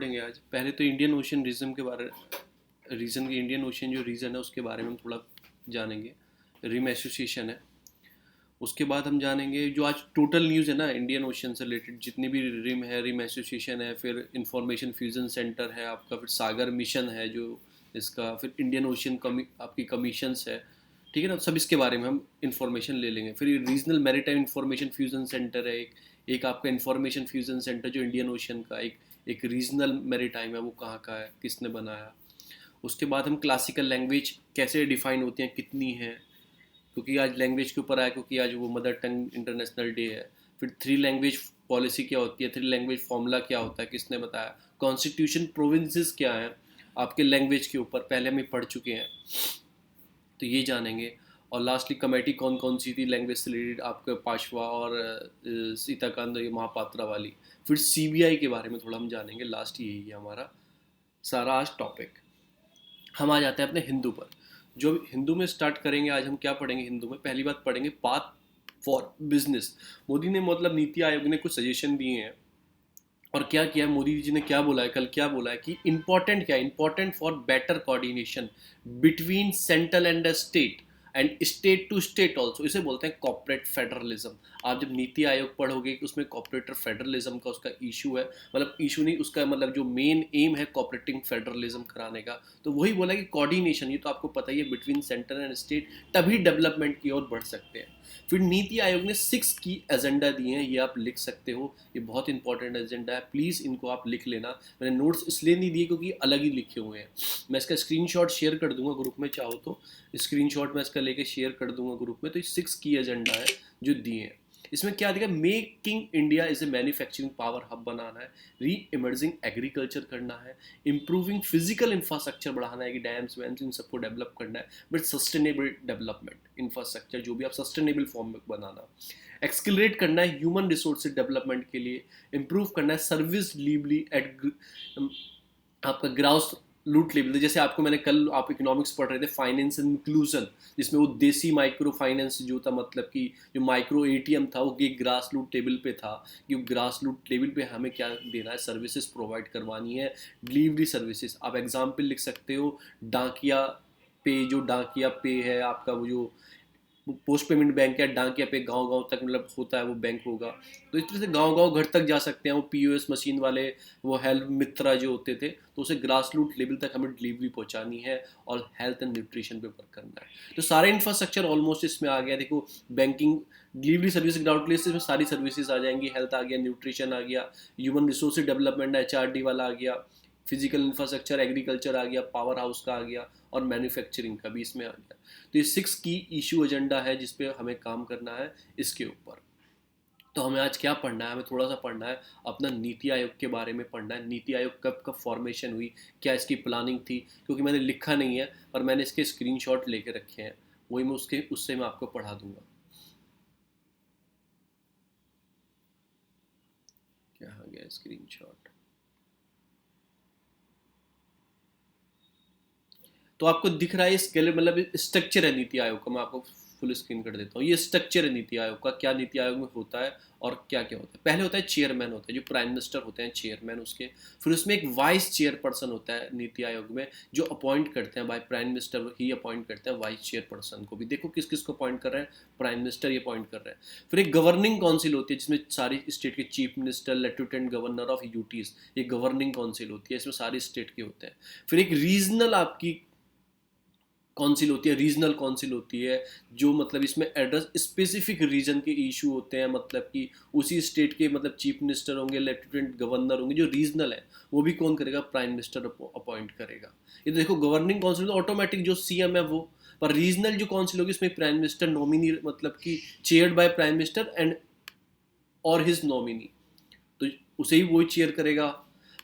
पढ़ेंगे आज। पहले तो इंडियन ओशन रीजन के बारे रीजन के इंडियन ओशन जो रीजन है उसके बारे में हम थोड़ा जानेंगे। रिम एसोसिएशन है। उसके बाद हम जानेंगे जो आज टोटल न्यूज़ है ना इंडियन ओशन से रिलेटेड, जितनी भी रिम है, रिम एसोसिएशन है, फिर इंफॉर्मेशन फ्यूजन सेंटर है आपका, फिर सागर मिशन है जो इसका, फिर इंडियन ओशन आपकी कमीशंस है, ठीक है ना। सब इसके बारे में हम इंफॉर्मेशन ले लेंगे। फिर regional maritime information fusion centre है एक आपका इंफॉर्मेशन फ्यूजन सेंटर जो इंडियन ओशन का एक रीजनल मैरीटाइम है, वो कहाँ का है, किसने बनाया। उसके बाद हम क्लासिकल लैंग्वेज कैसे डिफाइन होती हैं, कितनी है, क्योंकि आज लैंग्वेज के ऊपर आया, क्योंकि आज वो मदर टंग इंटरनेशनल डे है। फिर थ्री लैंग्वेज पॉलिसी क्या होती है, थ्री लैंग्वेज फॉर्मूला क्या होता है, किसने बताया। कॉन्स्टिट्यूशन प्रोविंसेस क्या है आपके लैंग्वेज के ऊपर, पहले हम ये पढ़ चुके हैं, तो ये जानेंगे। और लास्टली कमेटी कौन कौन सी थी लैंग्वेज से रिलेटेड, आपके पाशवा और सीताकांत महापात्रा वाली। फिर सीबीआई के बारे में थोड़ा हम जानेंगे। लास्ट यही है हमारा सारा आज टॉपिक। हम आ जाते हैं अपने हिंदू पर। जो हिंदू में स्टार्ट करेंगे आज, हम क्या पढ़ेंगे हिंदू में। पहली बात पढ़ेंगे पाथ फॉर बिजनेस। मोदी ने मतलब नीति आयोग ने कुछ सजेशन दिए हैं, और क्या किया है मोदी जी ने, क्या बोला है कल, क्या बोला है कि इंपॉर्टेंट क्या है, important for better coordination between central and state and state to state also. इसे बोलते हैं कॉर्पोरेट फेडरलिज्म। आप जब नीति आयोग पढ़ोगे कि उसमें कॉर्पोरेटर फेडरलिज्म का उसका इशू है, मतलब इशू नहीं, उसका मतलब जो मेन एम है कॉर्पोरेटिंग फेडरलिज्म कराने का, तो वही बोला कि कोऑर्डिनेशन, ये तो आपको पता ही है, बिटवीन सेंटर एंड स्टेट, तभी डेवलपमेंट की ओर बढ़ सकते हैं। फिर नीति आयोग ने 6 की एजेंडा दिए हैं, ये आप लिख सकते हो, ये बहुत इंपॉर्टेंट एजेंडा है, प्लीज़ इनको आप लिख लेना। मैंने नोट्स इसलिए नहीं दिए क्योंकि अलग ही लिखे हुए हैं। मैं इसका स्क्रीनशॉट शेयर कर दूंगा ग्रुप में, चाहो तो स्क्रीनशॉट मैं इसका लेके शेयर कर दूंगा ग्रुप में। तो ये 6 की एजेंडा है जो दिए हैं। इसमें क्या दिखा, making India is a manufacturing power hub बनाना है, री इमर्जिंग एग्रीकल्चर करना है, इंप्रूविंग फिजिकल इंफ्रास्ट्रक्चर बढ़ाना है कि डैम्स वैम्स इन सबको डेवलप करना है, बट सस्टेनेबल डेवलपमेंट इंफ्रास्ट्रक्चर जो भी आप सस्टेनेबल फॉर्म में बनाना, एक्सकिलरेट करना है ह्यूमन रिसोर्सेज डेवलपमेंट के लिए, इंप्रूव करना है सर्विस डिलीवरी एट आपका ग्राउस लूट लेवल। जैसे आपको मैंने कल, आप इकोनॉमिक्स पढ़ रहे थे, फाइनेंस एंड इंक्लूजन, जिसमें वो देसी माइक्रो फाइनेंस जो था, मतलब कि जो माइक्रो एटीएम था, वो एक ग्रास लूट लेवल पे था कि ग्रास लूट लेवल पे हमें क्या देना है, सर्विसेज प्रोवाइड करवानी है, डिलीवरी सर्विसेज। आप एग्जाम्पल लिख सकते हो डाकिया पे, जो डाकिया पे है आपका, वो जो पोस्ट पेमेंट बैंक है, डाकिया पे गांव गांव तक मतलब होता है, वो बैंक होगा। तो इस तरह से गांव गांव घर तक जा सकते हैं वो पीओएस मशीन वाले, वो हेल्थ मित्रा जो होते थे, तो उसे ग्रास रूट लेवल तक हमें डिलीवरी पहुंचानी है और हेल्थ एंड न्यूट्रिशन पे वर्क करना है। तो सारे इंफ्रास्ट्रक्चर ऑलमोस्ट इसमें आ गया। देखो, बैंकिंग, डिलीवरी सर्विस, आउटलेट्स, इसमें सारी सर्विसेज आ जाएंगी। हेल्थ आ गया, न्यूट्रिशन आ गया, ह्यूमन रिसोर्स डेवलपमेंट एचआरडी वाला आ गया, फिजिकल इंफ्रास्ट्रक्चर एग्रीकल्चर आ गया, पावर हाउस का आ गया, और मैन्युफैक्चरिंग का भी इसमें आ गया। तो ये 6 की इशू एजेंडा है जिस पे हमें काम करना है इसके ऊपर। तो हमें आज क्या पढ़ना है, हमें थोड़ा सा पढ़ना है अपना नीति आयोग के बारे में पढ़ना है। नीति आयोग कब कब फॉर्मेशन हुई, क्या इसकी प्लानिंग थी, क्योंकि मैंने लिखा नहीं है पर मैंने इसके स्क्रीनशॉट लेके रखे हैं, वही मैं उससे मैं आपको पढ़ा दूंगा। क्या आ गया स्क्रीनशॉट, तो आपको दिख रहा है स्केल, मतलब स्ट्रक्चर है नीति आयोग का। मैं आपको फुल स्क्रीन कर देता हूँ। ये स्ट्रक्चर है नीति आयोग का, क्या नीति आयोग में होता है और क्या क्या होता है। पहले होता है चेयरमैन, होता है जो प्राइम मिनिस्टर होते हैं चेयरमैन उसके। फिर उसमें एक वाइस चेयरपर्सन होता है नीति आयोग में, जो अपॉइंट करते हैं, बाय प्राइम मिनिस्टर ही अपॉइंट करते हैं वाइस चेयरपर्सन को भी। देखो किस किस को अपॉइंट कर रहे हैं, प्राइम मिनिस्टर ही अपॉइंट कर रहे हैं। फिर एक गवर्निंग काउंसिल होती है जिसमें सारी स्टेट के chief minister, lieutenant governor of UTs, ये गवर्निंग काउंसिल होती है, इसमें सारी स्टेट के होते हैं। फिर एक रीजनल आपकी काउंसिल होती है, रीजनल काउंसिल होती है, जो मतलब इसमें एड्रेस स्पेसिफिक रीजन के इशू होते हैं, मतलब कि उसी स्टेट के मतलब चीफ मिनिस्टर होंगे, लेफ्टिनेंट गवर्नर होंगे। जो रीजनल है वो भी कौन करेगा, प्राइम मिनिस्टर अपॉइंट करेगा। ये तो देखो, गवर्निंग काउंसिल तो ऑटोमेटिक जो सीएम है वो, पर रीजनल जो काउंसिल होगी उसमें प्राइम मिनिस्टर नॉमिनी, मतलब कि chaired by prime minister and और हिज नॉमिनी, तो उसे ही वही चेयर करेगा।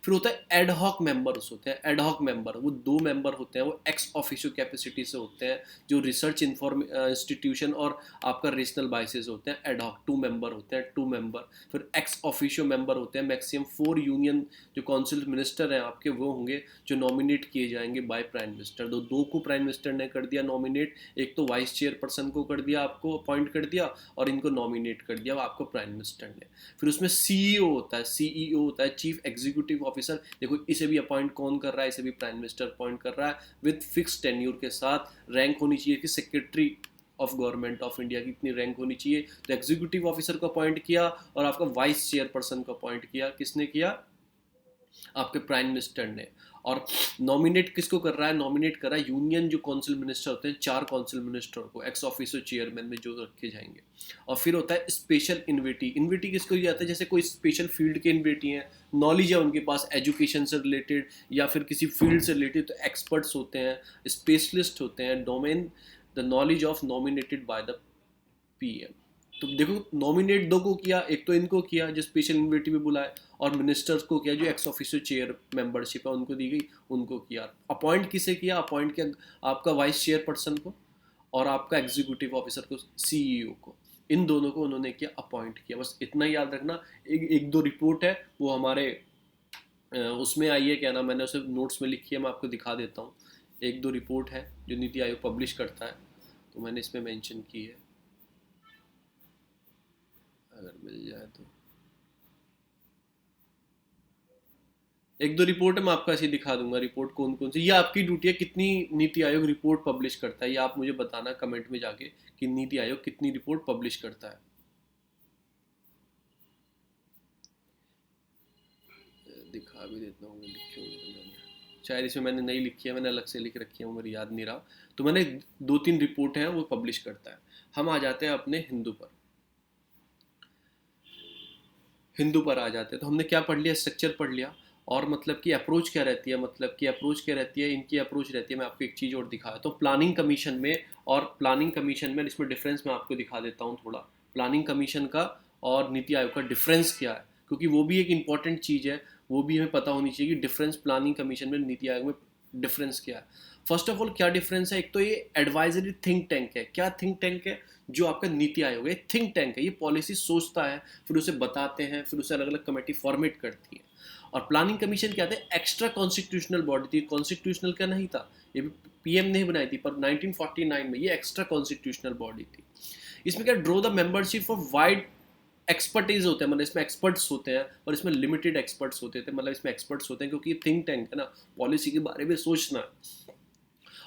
फिर होता है एड हॉक मेंबर्स, होते हैं एड हॉक मेंबर, वो 2 मेंबर होते हैं, वो एक्स ऑफिशियो कैपेसिटी से होते हैं, जो रिसर्च इंस्टीट्यूशन और आपका रीजनल बाइसेस होते हैं। एड हॉक 2 मेंबर होते हैं, 2 मेंबर। फिर एक्स ऑफिशियो मेंबर होते हैं, मैक्सिमम 4 यूनियन जो काउंसिल मिनिस्टर हैं आपके, वो होंगे जो नॉमिनेट किए जाएंगे बाय प्राइम मिनिस्टर। तो 2 को प्राइम मिनिस्टर ने कर दिया नॉमिनेट, एक तो वाइस चेयरपर्सन को कर दिया, आपको अपॉइंट कर दिया, और इनको नॉमिनेट कर दिया आपको प्राइम मिनिस्टर ने। फिर उसमें सीईओ होता है, सीईओ होता है चीफ एग्जीक्यूटिव ऑफिसर, देखो इसे भी अपॉइंट कौन कर रहा है, इसे भी प्राइम मिनिस्टर अपॉइंट कर रहा है विद फिक्स टेन्यूर के साथ। रैंक होनी चाहिए कि secretary of government of India की इतनी रैंक होनी चाहिए। तो एग्जीक्यूटिव ऑफिसर को अपॉइंट किया और आपका वाइस चेयरपर्सन को अपॉइंट किया, किसने किया, आपके प्राइम मिनिस्टर ने। और नॉमिनेट किसको कर रहा है, नॉमिनेट कर रहा है यूनियन जो काउंसिल मिनिस्टर होते हैं, 4 काउंसिल मिनिस्टर को एक्स ऑफिसो चेयरमैन में जो रखे जाएंगे। और फिर होता है स्पेशल इन्विटी। इन्विटी किसको दिया जाता है, जैसे कोई स्पेशल फील्ड के इन्विटी हैं, नॉलेज है उनके पास एजुकेशन से रिलेटेड या फिर किसी फील्ड से रिलेटेड, तो एक्सपर्ट्स होते हैं, स्पेशलिस्ट होते हैं, domain the knowledge of nominated by the PM. तो देखो नॉमिनेट दो को किया, एक तो इनको किया जो स्पेशल इन्विटी में बुलाए, और मिनिस्टर्स को किया जो एक्स ऑफिसर चेयर मेंबरशिप है उनको दी गई, उनको किया। अपॉइंट किसे किया, अपॉइंट किया आपका वाइस चेयरपर्सन को और आपका एग्जीक्यूटिव ऑफिसर को, सीईओ को, इन दोनों को उन्होंने किया अपॉइंट किया। बस इतना याद रखना। एक दो रिपोर्ट है वो हमारे उसमें आई है, क्या नाम, मैंने उसे नोट्स में लिखी है, मैं आपको दिखा देता हूँ। एक दो रिपोर्ट है जो नीति आयोग पब्लिश करता है, तो मैंने इसमें मेंशन की है, अगर मिल जाए तो। एक दो रिपोर्ट है, मैं आपको ऐसे दिखा दूंगा रिपोर्ट कौन कौन सी। ये आपकी ड्यूटी है, कितनी नीति आयोग रिपोर्ट पब्लिश करता है, ये आप मुझे बताना कमेंट में जाके कि नीति आयोग कितनी रिपोर्ट पब्लिश करता है। दिखा भी देता हूँ, लिखी होंगी तो मैंने, शायद इसमें मैंने नहीं लिखी है, मैंने अलग से लिख रखी है, वो मेरी याद नहीं रहा। तो मैंने 2-3 रिपोर्ट हैं वो पब्लिश करता है। हम आ जाते हैं अपने हिंदू पर। हिंदू पर आ जाते हैं तो हमने क्या पढ़ लिया, स्ट्रक्चर पढ़ लिया। और मतलब कि अप्रोच क्या रहती है, मतलब कि अप्रोच क्या रहती है, इनकी अप्रोच रहती है। मैं आपको एक चीज़ और दिखा देता हूँ प्लानिंग कमीशन में, और प्लानिंग कमीशन में इसमें डिफरेंस मैं आपको दिखा देता हूँ थोड़ा। प्लानिंग कमीशन का और नीति आयोग का डिफरेंस क्या है, क्योंकि वो भी एक इंपॉर्टेंट चीज़ है, वो भी हमें पता होनी चाहिए कि डिफरेंस प्लानिंग कमीशन में नीति आयोग में डिफरेंस क्या है। फर्स्ट ऑफ ऑल क्या डिफरेंस है, एक तो ये एडवाइजरी थिंक टैंक है। क्या थिंक टैंक है, जो आपका नीति आयोग है थिंक टैंक है, ये पॉलिसी सोचता है, फिर उसे बताते हैं, फिर उसे अलग अलग कमेटी फॉर्मेट करती है। और प्लानिंग कमीशन क्या था, एक्स्ट्रा कॉन्स्टिट्यूशनल बॉडी थी, कॉन्स्टिट्यूशनल का नहीं था, ये भी पीएम ने ही बनाई थी, पर 1949 में ये एक्स्ट्रा कॉन्स्टिट्यूशनल बॉडी थी। इसमें क्या, draw the membership of wide expertise होते हैं, मतलब इसमें एक्सपर्ट्स होते हैं और इसमें लिमिटेड एक्सपर्ट्स होते थे, मतलब इसमें एक्सपर्ट्स होते हैं क्योंकि ये थिंक टैंक है ना, पॉलिसी के बारे में सोचना है।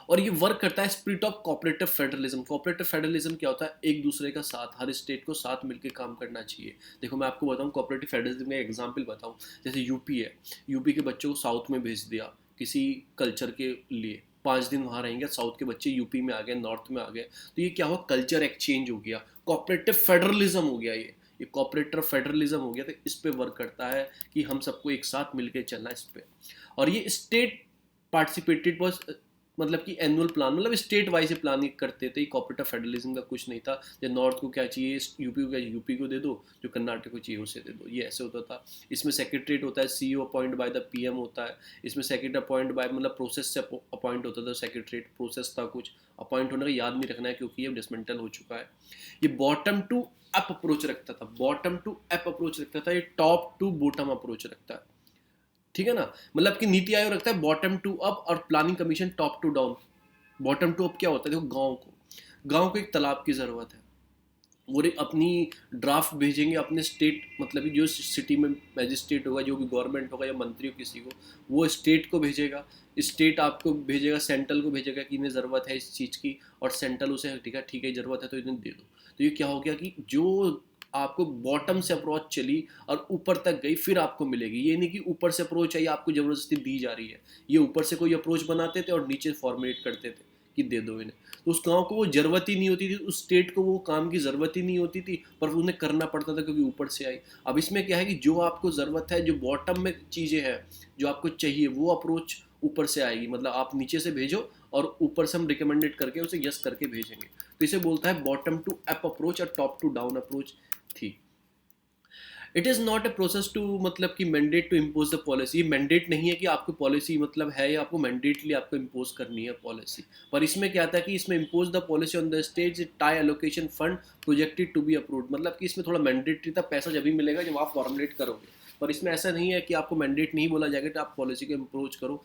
और ये वर्क करता है spirit of cooperative federalism. Cooperative federalism क्या होता है, एक दूसरे का साथ, हर स्टेट को साथ मिलकर काम करना चाहिए। देखो मैं आपको बताऊं कोऑपरेटिव फेडरलिज्म का एग्जांपल बताऊं, जैसे यूपी है, यूपी के बच्चों को साउथ में भेज दिया किसी कल्चर के लिए, 5 दिन वहाँ रहेंगे, साउथ के बच्चे यूपी में आ गए, नॉर्थ में आ गए, तो ये क्या हुआ, कल्चर एक्सचेंज हो गया, कोऑपरेटिव फेडरलिज्म हो गया, ये कोऑपरेटिव फेडरलिज्म हो गया। तो इस पे वर्क करता है कि हम सबको एक साथ मिलकर चलना इस पे। और ये स्टेट पार्टिसिपेटेड बस, मतलब कि एनुअल प्लान, मतलब स्टेट वाइज प्लानिंग करते थे। कोऑपरेटिव फेडरलिज्म का कुछ नहीं था, जो नॉर्थ को क्या चाहिए यूपी को क्या, यूपी को दे दो, जो कर्नाटक को चाहिए उसे दे दो, ये ऐसे होता था। इसमें सेक्रेटरीट होता है, CEO appoint by the PM होता है। इसमें सेक्रेटरी अपॉइंट बाय, मतलब प्रोसेस से अपॉइंट होता था, सेक्रेटरीट प्रोसेस था, कुछ अपॉइंट होने का याद नहीं रखना है क्योंकि ये डिसमेंटल हो चुका है। ये बॉटम टू अप अप्रोच रखता था, बॉटम टू अप अप्रोच रखता था, ये टॉप टू बॉटम अप्रोच रखता है, ठीक है ना। मतलब कि नीति आयोग रखता है बॉटम टू अप और planning commission top to down. Bottom to up क्या होता है, देखो गांव को एक तालाब की ज़रूरत है, वो अपनी ड्राफ्ट भेजेंगे अपने स्टेट, मतलब जो सिटी में मैजिस्ट्रेट होगा, जो भी गवर्नमेंट होगा या मंत्री हो किसी को, वो स्टेट को भेजेगा, स्टेट आपको भेजेगा, सेंट्रल को भेजेगा कि इन्हें ज़रूरत है इस चीज़ की, और सेंट्रल उसे ठीक है ज़रूरत है तो इन्हें दे दो। तो ये क्या हो गया कि जो आपको बॉटम से अप्रोच चली और ऊपर तक गई फिर आपको मिलेगी, ये नहीं कि ऊपर से अप्रोच आई आपको ज़बरदस्ती दी जा रही है। ये ऊपर से कोई अप्रोच बनाते थे और नीचे फॉर्मुलेट करते थे कि दे दो इन्हें, तो उस गांव को वो ज़रूरत ही नहीं होती थी, उस स्टेट को वो काम की ज़रूरत ही नहीं होती थी, पर उन्हें करना पड़ता था क्योंकि ऊपर से आई। अब इसमें क्या है कि जो आपको ज़रूरत है, जो बॉटम में चीज़ें हैं, जो आपको चाहिए, वो अप्रोच ऊपर से आएगी, मतलब आप नीचे से भेजो और ऊपर से हम रिकमेंडेड करके उसे यस करके भेजेंगे। तो इसे बोलता है बॉटम टू अप अप्रोच और टॉप टू डाउन अप्रोच थी। It is not a process to, मतलब कि mandate to impose the policy. Mandate नहीं है कि आपको पॉलिसी मतलब है या आपको मैंडेटली आपको इम्पोज करनी है पॉलिसी, पर इसमें क्या आता है कि इसमें impose the policy on the stage tie allocation fund projected to be approved, मतलब कि इसमें थोड़ा मैंडेटरी था, पैसा जब भी मिलेगा जब आप फॉर्मुलेट करोगे, पर इसमें ऐसा नहीं है कि आपको मैंडेट नहीं बोला जाएगा कि आप पॉलिसी को अप्रोच करो,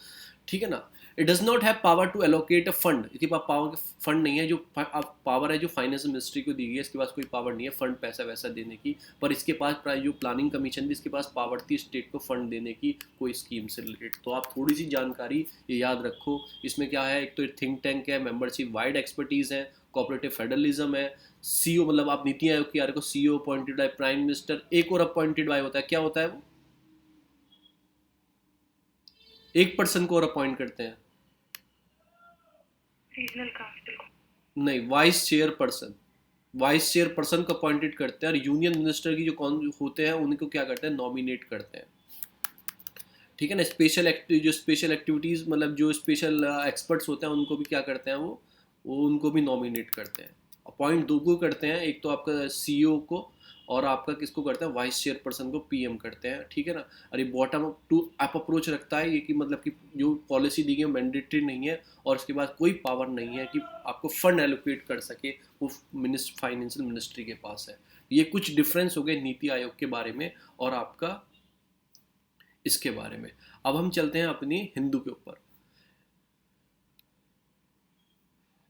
ठीक है ना। It does not have power to allocate a fund, इसके पास पावर फंड नहीं है, जो पावर है जो फाइनेंस मिनिस्ट्री को दी गई है, इसके पास कोई पावर नहीं है फंड पैसा वैसा देने की। पर इसके पास जो प्लानिंग कमीशन भी, इसके पास पावर थी स्टेट को फंड देने की कोई स्कीम से रिलेटेड। तो आप थोड़ी सी जानकारी ये याद रखो। इसमें क्या है, एक तो थिंक टैंक है, मेंबरशिप वाइड एक्सपर्टीज है, कोऑपरेटिव फेडरलिज्म है, सीईओ मतलब आप नीति आयोग के यार को CEO appointed by prime minister, एक और अपॉइंटेड बाय होता है, क्या होता है वो, एक पर्सन को और अपॉइंट करते हैं, रीजनल काउंसिल नहीं, वाइस चेयर पर्सन को अपॉइंटेड करते हैं, और यूनियन मिनिस्टर की जो कौन होते हैं उनको क्या करते हैं, नॉमिनेट करते हैं, ठीक है ना। जो स्पेशल एक्टिविटीज़ मतलब जो स्पेशल एक्सपर्ट्स होते हैं उनको भी क्या करते हैं, वो उनको भी नॉमिनेट करते हैं। अपॉइंट दो को करते हैं, एक तो आपका सीईओ को, और आपका किसको करते हैं, वाइस चेयर पर्सन को पीएम करते हैं, ठीक है ना। और ये bottom up to up approach रखता है ये, कि मतलब कि जो पॉलिसी दी गई मैंडेटरी नहीं है, और उसके बाद कोई पावर नहीं है कि आपको फंड एलोकेट कर सके, वो फाइनेंशियल मिनिस्ट्री के पास है। ये कुछ डिफरेंस हो गए नीति आयोग के बारे में और आपका इसके बारे में। अब हम चलते हैं अपनी हिंदू के ऊपर।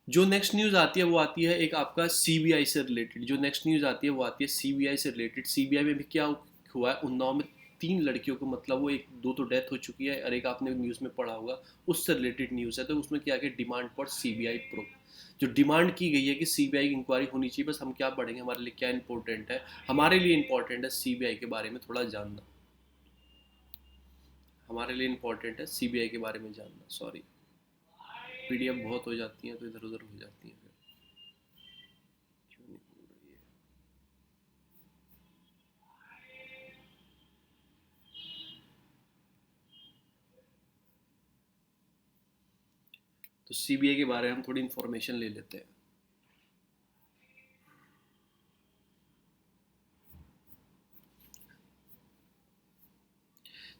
जो नेक्स्ट न्यूज़ आती है वो आती है एक आपका सीबीआई से रिलेटेड, जो नेक्स्ट न्यूज़ आती है वो आती है सीबीआई से रिलेटेड। सीबीआई में भी क्या हुआ है, उन्नाव में 3 लड़कियों को मतलब वो एक दो तो डेथ हो चुकी है, और एक आपने न्यूज़ में पढ़ा होगा, उससे रिलेटेड न्यूज़ है। तो उसमें क्या है, डिमांड फॉर सीबीआई प्रो, जो डिमांड की गई है कि सीबीआई की इंक्वायरी होनी चाहिए। बस हम क्या पढ़ेंगे, हमारे लिए क्या इंपॉर्टेंट है, हमारे लिए इंपॉर्टेंट है सीबीआई के बारे में थोड़ा जानना, हमारे लिए इंपॉर्टेंट है सीबीआई के बारे में जानना। सॉरी, पीडीएफ बहुत हो जाती हैं तो इधर उधर हो जाती हैं, फिर क्यों नहीं हो रही है। तो सीबीआई के बारे में हम थोड़ी इंफॉर्मेशन ले लेते हैं।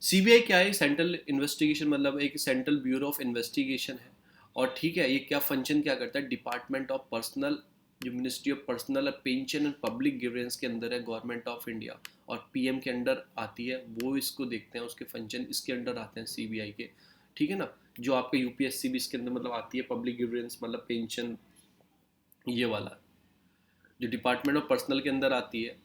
सीबीआई क्या है, सेंट्रल इन्वेस्टिगेशन मतलब एक सेंट्रल ब्यूरो ऑफ इन्वेस्टिगेशन है। और ठीक है, ये क्या फंक्शन क्या करता है, डिपार्टमेंट ऑफ पर्सनल, जो ministry of personal pension and public grievance के अंदर है गवर्नमेंट ऑफ इंडिया, और पीएम के अंडर आती है, वो इसको देखते हैं, उसके फंक्शन इसके अंडर आते हैं सीबीआई के, ठीक है ना। जो आपका यूपीएससी भी इसके अंदर मतलब आती है, पब्लिक ग्रीवेंस मतलब पेंशन, ये वाला जो डिपार्टमेंट ऑफ पर्सनल के अंदर आती है।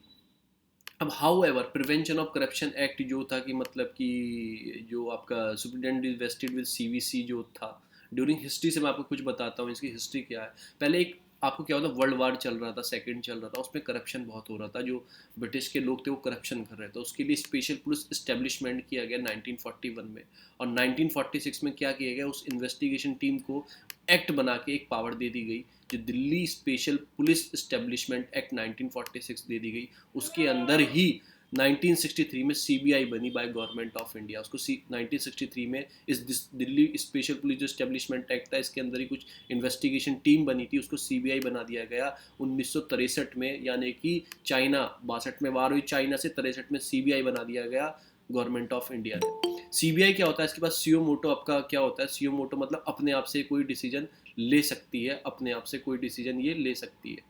अब how ever prevention of corruption act जो था, कि मतलब कि जो आपका सुप्रिटेंडेंट इन्वेस्टेड विद सीवीसी जो था, ड्यूरिंग हिस्ट्री से मैं आपको कुछ बताता हूँ, इसकी हिस्ट्री क्या है। पहले एक आपको क्या होता, वर्ल्ड वार चल रहा था, सेकंड चल रहा था, उसमें करप्शन बहुत हो रहा था, जो ब्रिटिश के लोग थे वो करप्शन कर रहे थे, उसके लिए स्पेशल पुलिस इस्टेब्लिशमेंट किया गया 1941 में। और 1946 में क्या किया गया, उस इन्वेस्टिगेशन टीम को एक्ट बना के एक पावर दे दी गई, जो Delhi special police establishment act 1946 दे दी गई। उसके अंदर ही 1963 में सीबीआई बनी बाय गवर्नमेंट ऑफ इंडिया। उसको 1963 में इस दिल्ली स्पेशल पुलिस जो इस्टेब्लिशमेंट एक्ट था, इसके अंदर ही कुछ इन्वेस्टिगेशन टीम बनी थी, उसको सीबीआई बना दिया गया 1963 में, यानी कि चाइना 62 में वार हुई चाइना से, 63 में सीबीआई बना दिया गया गवर्नमेंट ऑफ इंडिया ने। सीबीआई क्या होता है, इसके पास सीओ मोटो आपका क्या होता है, सीओ मोटो मतलब अपने आप से कोई डिसीजन ले सकती है, अपने आप से कोई डिसीजन ये ले सकती है,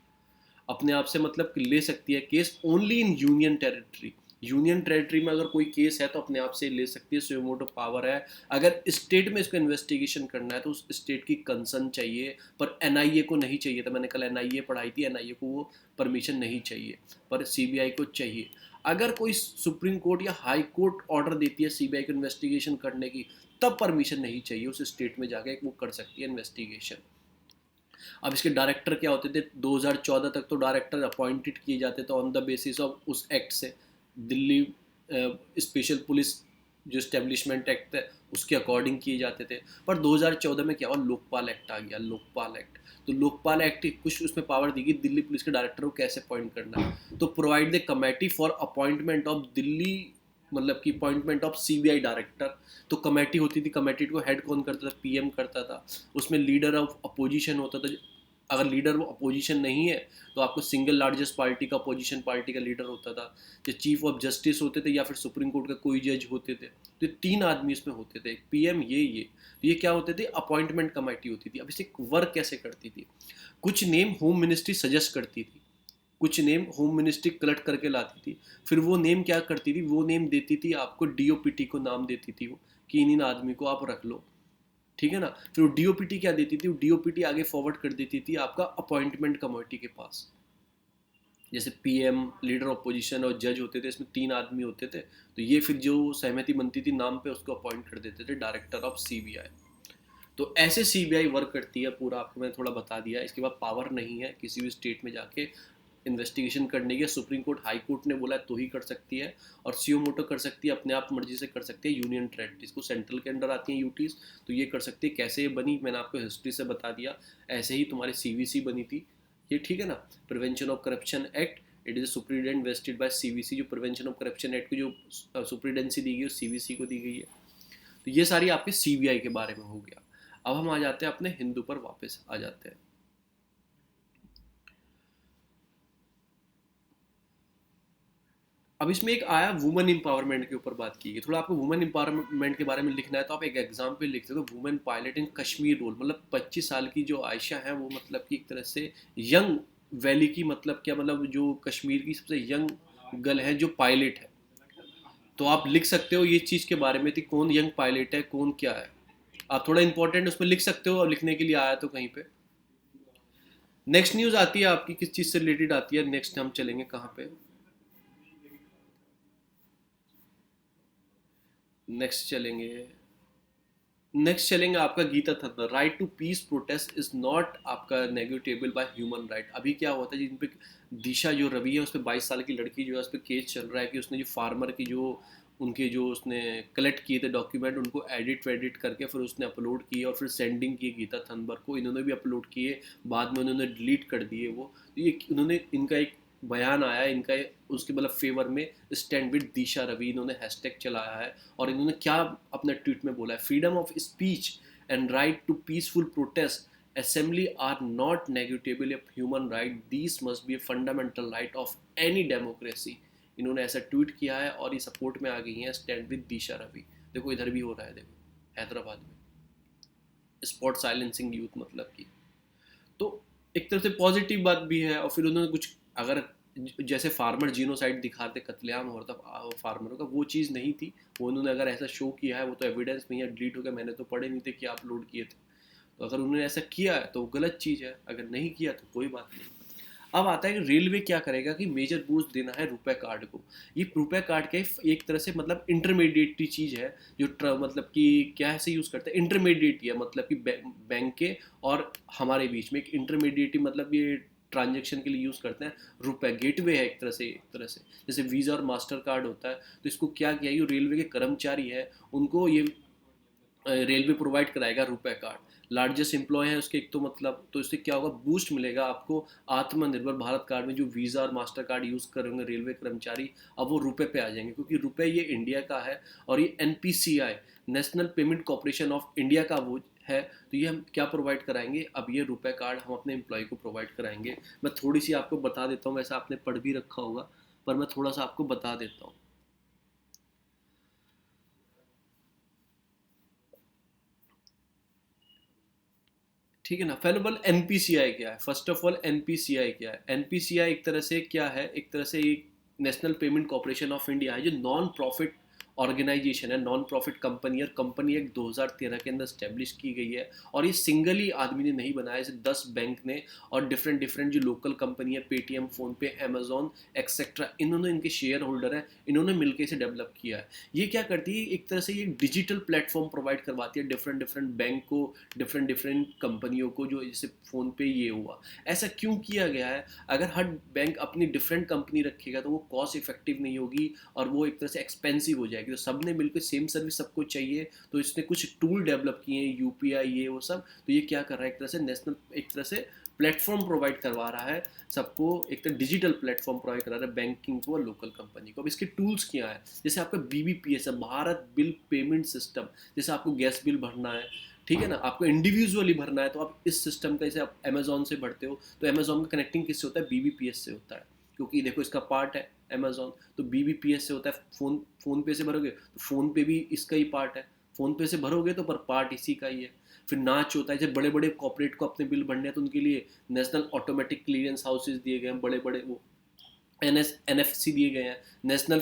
अपने आप से मतलब कि ले सकती है case only in union territory. Union territory में अगर कोई केस है तो अपने आप से ले सकती है, सुमोटो पावर है। अगर स्टेट में इसको इन्वेस्टिगेशन करना है तो उस स्टेट की कंसर्न चाहिए, पर एनआईए को नहीं चाहिए था। मैंने कल एनआईए पढ़ाई थी, एनआईए को वो परमिशन नहीं चाहिए, पर सीबीआई को चाहिए। अगर कोई सुप्रीम कोर्ट या हाई कोर्ट ऑर्डर देती है सीबीआई को इन्वेस्टिगेशन करने की, तब परमिशन नहीं चाहिए, उस स्टेट में जाके वो कर सकती है इन्वेस्टिगेशन। अब इसके डायरेक्टर क्या होते थे, 2014 तक तो डायरेक्टर अपॉइंटेड किए जाते थे ऑन द बेसिस ऑफ उस एक्ट से, दिल्ली स्पेशल पुलिस जो स्टैब्लिशमेंट एक्ट है उसके अकॉर्डिंग किए जाते थे। पर 2014 में क्या हुआ, लोकपाल एक्ट आ गया, लोकपाल एक्ट। तो लोकपाल एक्ट कुछ उसमें पावर दी गई दिल्ली पुलिस के डायरेक्टर को कैसे अपॉइंट करना है। तो provide the committee for appointment of Delhi, मतलब कि अपॉइंटमेंट ऑफ सीबीआई डायरेक्टर। तो कमेटी होती थी, कमेटी को हेड कौन करता था, पीएम करता था। उसमें लीडर ऑफ अपोजिशन होता था, अगर लीडर वो अपोजिशन नहीं है तो आपको सिंगल लार्जेस्ट पार्टी का अपोजिशन पार्टी का लीडर होता था। जो चीफ ऑफ जस्टिस होते थे या फिर सुप्रीम कोर्ट का कोई जज होते थे, तो 3 आदमी इसमें होते थे, पीएम ये तो ये क्या होते थे, अपॉइंटमेंट कमेटी होती थी। अब इसे वर्क कैसे करती थी, कुछ नेम होम मिनिस्ट्री सजेस्ट करती थी, कुछ नेम होम मिनिस्ट्री कलेक्ट करके लाती थी, फिर वो नेम क्या करती थी, वो नेम देती थी आपको, डीओपीटी को नाम देती थी वो, कि इन आदमी को आप रख लो, ठीक है ना। फिर वो डीओपीटी क्या देती थी, वो डीओपीटी आगे फॉरवर्ड कर देती थी आपका अपॉइंटमेंट कमेटी के पास। जैसे पीएम, लीडर ऑपोजिशन और जज होते थे, इसमें 3 आदमी होते थे, तो ये फिर जो सहमति बनती थी नाम पे, उसको अपॉइंट कर देते थे डायरेक्टर ऑफ सीबीआई। तो ऐसे सीबीआई वर्क करती है, पूरा आपको मैंने थोड़ा बता दिया। इसके बाद पावर नहीं है किसी भी स्टेट में जाके इन्वेस्टिगेशन करने की, सुप्रीम कोर्ट हाई कोर्ट ने बोला है तो ही कर सकती है, और सीओ मोटो कर सकती है, अपने आप मर्जी से कर सकती है। यूनियन टेरेटरीज जिसको सेंट्रल के अंडर आती हैं यूटीज, तो ये कर सकती है। कैसे ये बनी मैंने आपको हिस्ट्री से बता दिया। ऐसे ही तुम्हारी सीवीसी बनी थी ये, ठीक है ना, prevention of corruption act. It is superintendent vested by CVC. जो प्रिवेंशन ऑफ करप्शन एक्ट की जो सुप्रीडेंसी दी गई है सीवीसी को दी गई है। तो ये सारी आपके सीबीआई के बारे में हो गया। अब हम आ जाते हैं अपने हिंदू पर, वापस आ जाते हैं। अब इसमें एक आया वुमेन एम्पावरमेंट के ऊपर बात की गई। थोड़ा आपको वुमेन एम्पावरमेंट के बारे में लिखना है तो आप एक एग्जाम्पल लिखते हो, वुमेन पायलट इन कश्मीर रोल। मतलब 25 साल की जो आयशा है वो मतलब कि एक तरह से यंग वैली की, मतलब क्या, मतलब जो कश्मीर की सबसे यंग गर्ल है जो पायलट है। तो आप लिख सकते हो ये चीज़ के बारे में थी, कौन यंग पायलट है, कौन क्या है। आप थोड़ा इंपॉर्टेंट उसमें लिख सकते हो, और लिखने के लिए आया तो कहीं पे। नेक्स्ट न्यूज़ आती है आपकी, किस चीज़ से रिलेटेड आती है, नेक्स्ट हम चलेंगे कहाँ पे, नेक्स्ट चलेंगे आपका गीता थंबर। Right to peace protest is not आपका नेगोटिएबल बाय ह्यूमन राइट। अभी क्या होता है जिन पे दिशा जो रवि है, उस पर 22 साल की लड़की जो है, उस पर केस चल रहा है कि उसने जो फार्मर की जो उनके जो उसने कलेक्ट किए थे डॉक्यूमेंट, उनको एडिट वेडिट करके फिर उसने अपलोड किए और फिर सेंडिंग किए गीता थनबर को। इन्होंने भी अपलोड किए, बाद में उन्होंने डिलीट कर दिए वो। तो ये उन्होंने, इनका एक बयान आया इनका, उसके मतलब फेवर में, स्टैंड विद दिशा रवि, इन्होंने हैशटैग चलाया है। और इन्होंने क्या अपने ट्वीट में बोला है, freedom of speech and right to peaceful protest assembly are not negotiable of human right, these must be a fundamental right of any democracy। इन्होंने ऐसा ट्वीट किया है और ये सपोर्ट में आ गई हैं स्टैंड विद दिशा रवि। देखो इधर भी हो रहा है, देखो हैदराबाद में स्पॉट साइलेंसिंग यूथ, मतलब की। तो एक तरह से पॉजिटिव बात भी है। और फिर उन्होंने कुछ, अगर जैसे फार्मर जीनोसाइड दिखाते, कत्लेआम हो रहा था फार्मरों का, वो चीज़ नहीं थी। वो उन्होंने अगर ऐसा शो किया है, वो तो एविडेंस नहीं है, डिलीट हो गया, मैंने तो पढ़े नहीं थे कि आप अपलोड किए थे। तो अगर उन्होंने ऐसा किया है तो वो गलत चीज़ है, अगर नहीं किया तो कोई बात नहीं। अब आता है कि रेलवे क्या करेगा कि मेजर बूस्ट देना है रुपए कार्ड को। ये रुपए कार्ड का एक तरह से मतलब इंटरमीडिएट चीज़ है, जो मतलब कि क्या ऐसे यूज़ करते हैं, इंटरमीडिएट है, मतलब कि बैंक के और हमारे बीच में एक इंटरमीडिएट, मतलब ये ट्रांजेक्शन के लिए यूज़ करते हैं। रुपए गेटवे है एक तरह से जैसे वीज़ा और मास्टर कार्ड होता है। तो इसको क्या किया, ये रेलवे के कर्मचारी है उनको ये रेलवे प्रोवाइड कराएगा रुपए कार्ड। लार्जेस्ट एम्प्लॉय है उसके एक, तो मतलब तो इससे क्या होगा, बूस्ट मिलेगा आपको आत्मनिर्भर भारत कार्ड में। जो वीज़ा और मास्टर कार्ड यूज़ करेंगे रेलवे कर्मचारी, अब वो रुपए पे आ जाएंगे, क्योंकि रुपए ये इंडिया का है। और ये NPCI, national payment corporation of India का वो है। तो ये हम क्या प्रोवाइड कराएंगे, अब ये रुपए कार्ड हम अपने एम्प्लॉय को प्रोवाइड कराएंगे। मैं थोड़ी सी आपको बता देता हूँ, वैसे आपने पढ़ भी रखा होगा, पर मैं थोड़ा सा आपको बता देता हूँ। ठीक है ना। फैलेबल एनपीसीआई क्या है, फर्स्ट ऑफ ऑल एनपीसीआई क्या है। एनपीसीआई एक तरह से क्या है, एक तरह से एक national payment corporation of India है, जो नॉन प्रॉफिट ऑर्गेनाइजेशन है, नॉन प्रॉफिट कंपनी है। कंपनी एक 2013 के अंदर स्टैब्लिश की गई है। और ये सिंगल ही आदमी ने नहीं बनाया, इसे 10 बैंक ने और डिफरेंट डिफरेंट जो लोकल कंपनी है, पेटीएम, फोन पे, अमेजोन एक्सेट्रा, इन्होंने, इनके शेयर होल्डर हैं, इन्होंने मिलकर इसे डेवलप किया है। ये क्या करती है, एक तरह से ये डिजिटल प्लेटफॉर्म प्रोवाइड करवाती है डिफरेंट डिफरेंट बैंक को, डिफरेंट डिफरेंट कंपनियों को, जो जैसे फ़ोन पे ये हुआ। ऐसा क्यों किया गया है, अगर हर बैंक अपनी डिफरेंट कंपनी रखेगा तो वो कॉस्ट इफेक्टिव नहीं होगी और वो एक तरह से एक्सपेंसिव हो जाएगी। तो सब ने मिलकर सेम सर्विस सबको चाहिए, तो इसने कुछ टूल डेवलप किए हैं, यूपीआई ये वो सब। तो ये क्या कर रहा है, एक तरह से नेशनल, एक तरह से प्लेटफॉर्म प्रोवाइड करवा रहा है सबको, एक तरह डिजिटल प्लेटफॉर्म प्रोवाइड करा रहा है बैंकिंग को और लोकल कंपनी को। अब इसके टूल्स क्या है, जैसे आपका बीबीपीएस है, भारत बिल पेमेंट सिस्टम। जैसे आपको गैस बिल भरना है, ठीक है ना, आपको इंडिविजुअली भरना है, तो आप इस सिस्टम का, जैसे आप अमेजोन से भरते हो, तो अमेजोन का कनेक्टिंग किससे होता है, बीबीपीएस से होता है, क्योंकि देखो इसका पार्ट है अमेजोन, तो बीबीपीएस से होता है। फोन पे से भरोगे तो फोन पे भी इसका ही पार्ट है, फोन पे से भरोगे तो पर पार्ट इसी का ही है। फिर नाच होता है, जब बड़े बड़े कॉर्पोरेट को अपने बिल भरने हैं तो उनके लिए नेशनल ऑटोमेटिक क्लियरेंस हाउसेज दिए गए हैं, बड़े बड़े वो NFC दिए गए हैं, नेशनल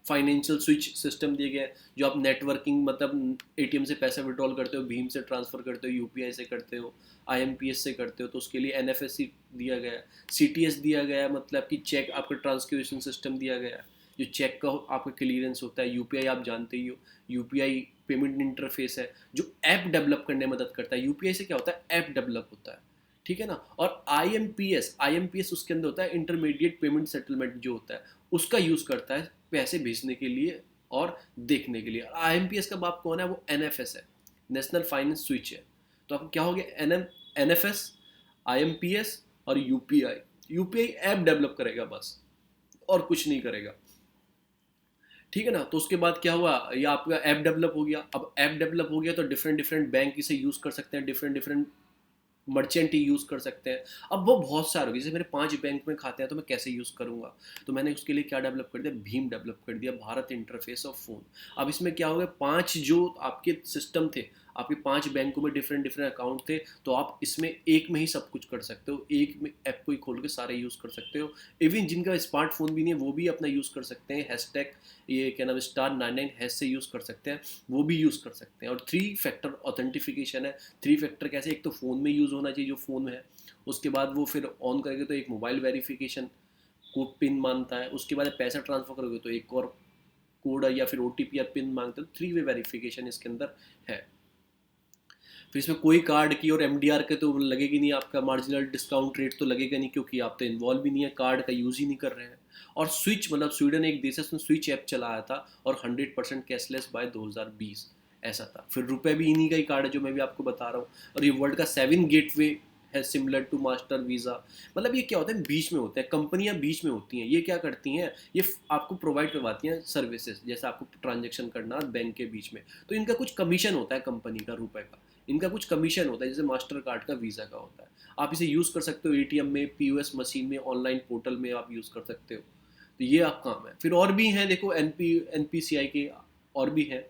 फाइनेंशियल स्विच सिस्टम दिए गए हैं, जो आप नेटवर्किंग मतलब एटीएम से पैसे विड्रॉल करते हो, भीम से ट्रांसफ़र करते हो, यूपीआई से करते हो, आईएमपीएस से करते हो, तो उसके लिए एनएफएससी दिया गया है, सीटीएस दिया गया है, मतलब कि चेक आपका ट्रांसक्यूशन सिस्टम दिया गया है, जो चेक का आपका क्लियरेंस होता है। यूपीआई आप जानते ही हो, यूपीआई पेमेंट इंटरफेस है जो ऐप डेवलप करने में मदद करता है। यूपीआई से क्या होता है, ऐप डेवलप होता है, ठीक है ना। और आईएमपीएस उसके अंदर होता है, इंटरमीडिएट पेमेंट सेटलमेंट जो होता है उसका यूज़ करता है पैसे भेजने के लिए और देखने के लिए। आईएमपीएस का बाप कौन है, वो एनएफएस है, नेशनल फाइनेंस स्विच है। तो अब क्या हो गया, एनएफएस, आईएमपीएस और यूपीआई। यूपीआई ऐप डेवलप करेगा बस, और कुछ नहीं करेगा, ठीक है ना। तो उसके बाद क्या हुआ, ये आपका ऐप डेवलप हो गया। अब ऐप डेवलप हो गया तो डिफरेंट डिफरेंट बैंक इसे यूज़ कर सकते हैं, डिफरेंट डिफरेंट मर्चेंट ही यूज़ कर सकते हैं। अब वो बहुत सारे हो गए, जैसे मेरे 5 बैंक में खाते हैं तो मैं कैसे यूज़ करूँगा, तो मैंने उसके लिए क्या डेवलप कर दिया, भीम डेवलप कर दिया, भारत इंटरफेस ऑफ फ़ोन। अब इसमें क्या हो गया, 5 जो आपके सिस्टम थे, आपके 5 बैंकों में डिफरेंट डिफरेंट अकाउंट थे, तो आप इसमें एक में ही सब कुछ कर सकते हो, एक में ऐप को ही खोल के सारे यूज़ कर सकते हो। इवन जिनका स्मार्टफोन भी नहीं है वो भी अपना यूज़ कर सकते हैं, हैशटैग ये क्या नाम है *99# से यूज़ कर सकते हैं, वो भी यूज़ कर सकते हैं। और 3 फैक्टर ऑथेंटिफिकेशन है। 3 फैक्टर कैसे, एक तो फ़ोन में यूज़ होना चाहिए जो फ़ोन में है, उसके बाद वो फिर ऑन करेंगे तो एक मोबाइल वेरिफिकेशन कोड पिन मांगता है, उसके बाद पैसा ट्रांसफ़र करोगे तो एक और कोड या फिर ओटीपी या पिन मांगता है। 3 वे वेरिफिकेशन इसके अंदर है। फिर इसमें कोई कार्ड की और एमडीआर के तो लगेगी नहीं, आपका मार्जिनल डिस्काउंट रेट तो लगेगा नहीं, क्योंकि आप तो इन्वॉल्व भी नहीं है, कार्ड का यूज़ ही नहीं कर रहे हैं। और स्विच मतलब स्वीडन एक देश है, उसने स्विच ऐप चलाया था और 100% कैशलेस बाय 2020 ऐसा था। फिर रुपए भी इन्हीं का ही कार्ड है जो मैं भी आपको बता रहा हूँ। और ये वर्ल्ड का 7 गेटवे है, सिमिलर टू मास्टर वीज़ा। मतलब ये क्या होता है, बीच में होता है, कंपनियां बीच में होती हैं। ये क्या करती हैं, ये आपको प्रोवाइड करवाती हैं सर्विसेज, जैसे आपको ट्रांजेक्शन करना बैंक के बीच में, तो इनका कुछ कमीशन होता है कंपनी का, रुपए का इनका कुछ कमीशन होता है, जैसे मास्टर कार्ड का, वीज़ा का होता है। आप इसे यूज़ कर सकते हो एटीएम में, पीओएस मशीन में, ऑनलाइन पोर्टल में आप यूज़ कर सकते हो। तो ये आप काम है। फिर और भी हैं, देखो एनपीसीआई के और भी हैं,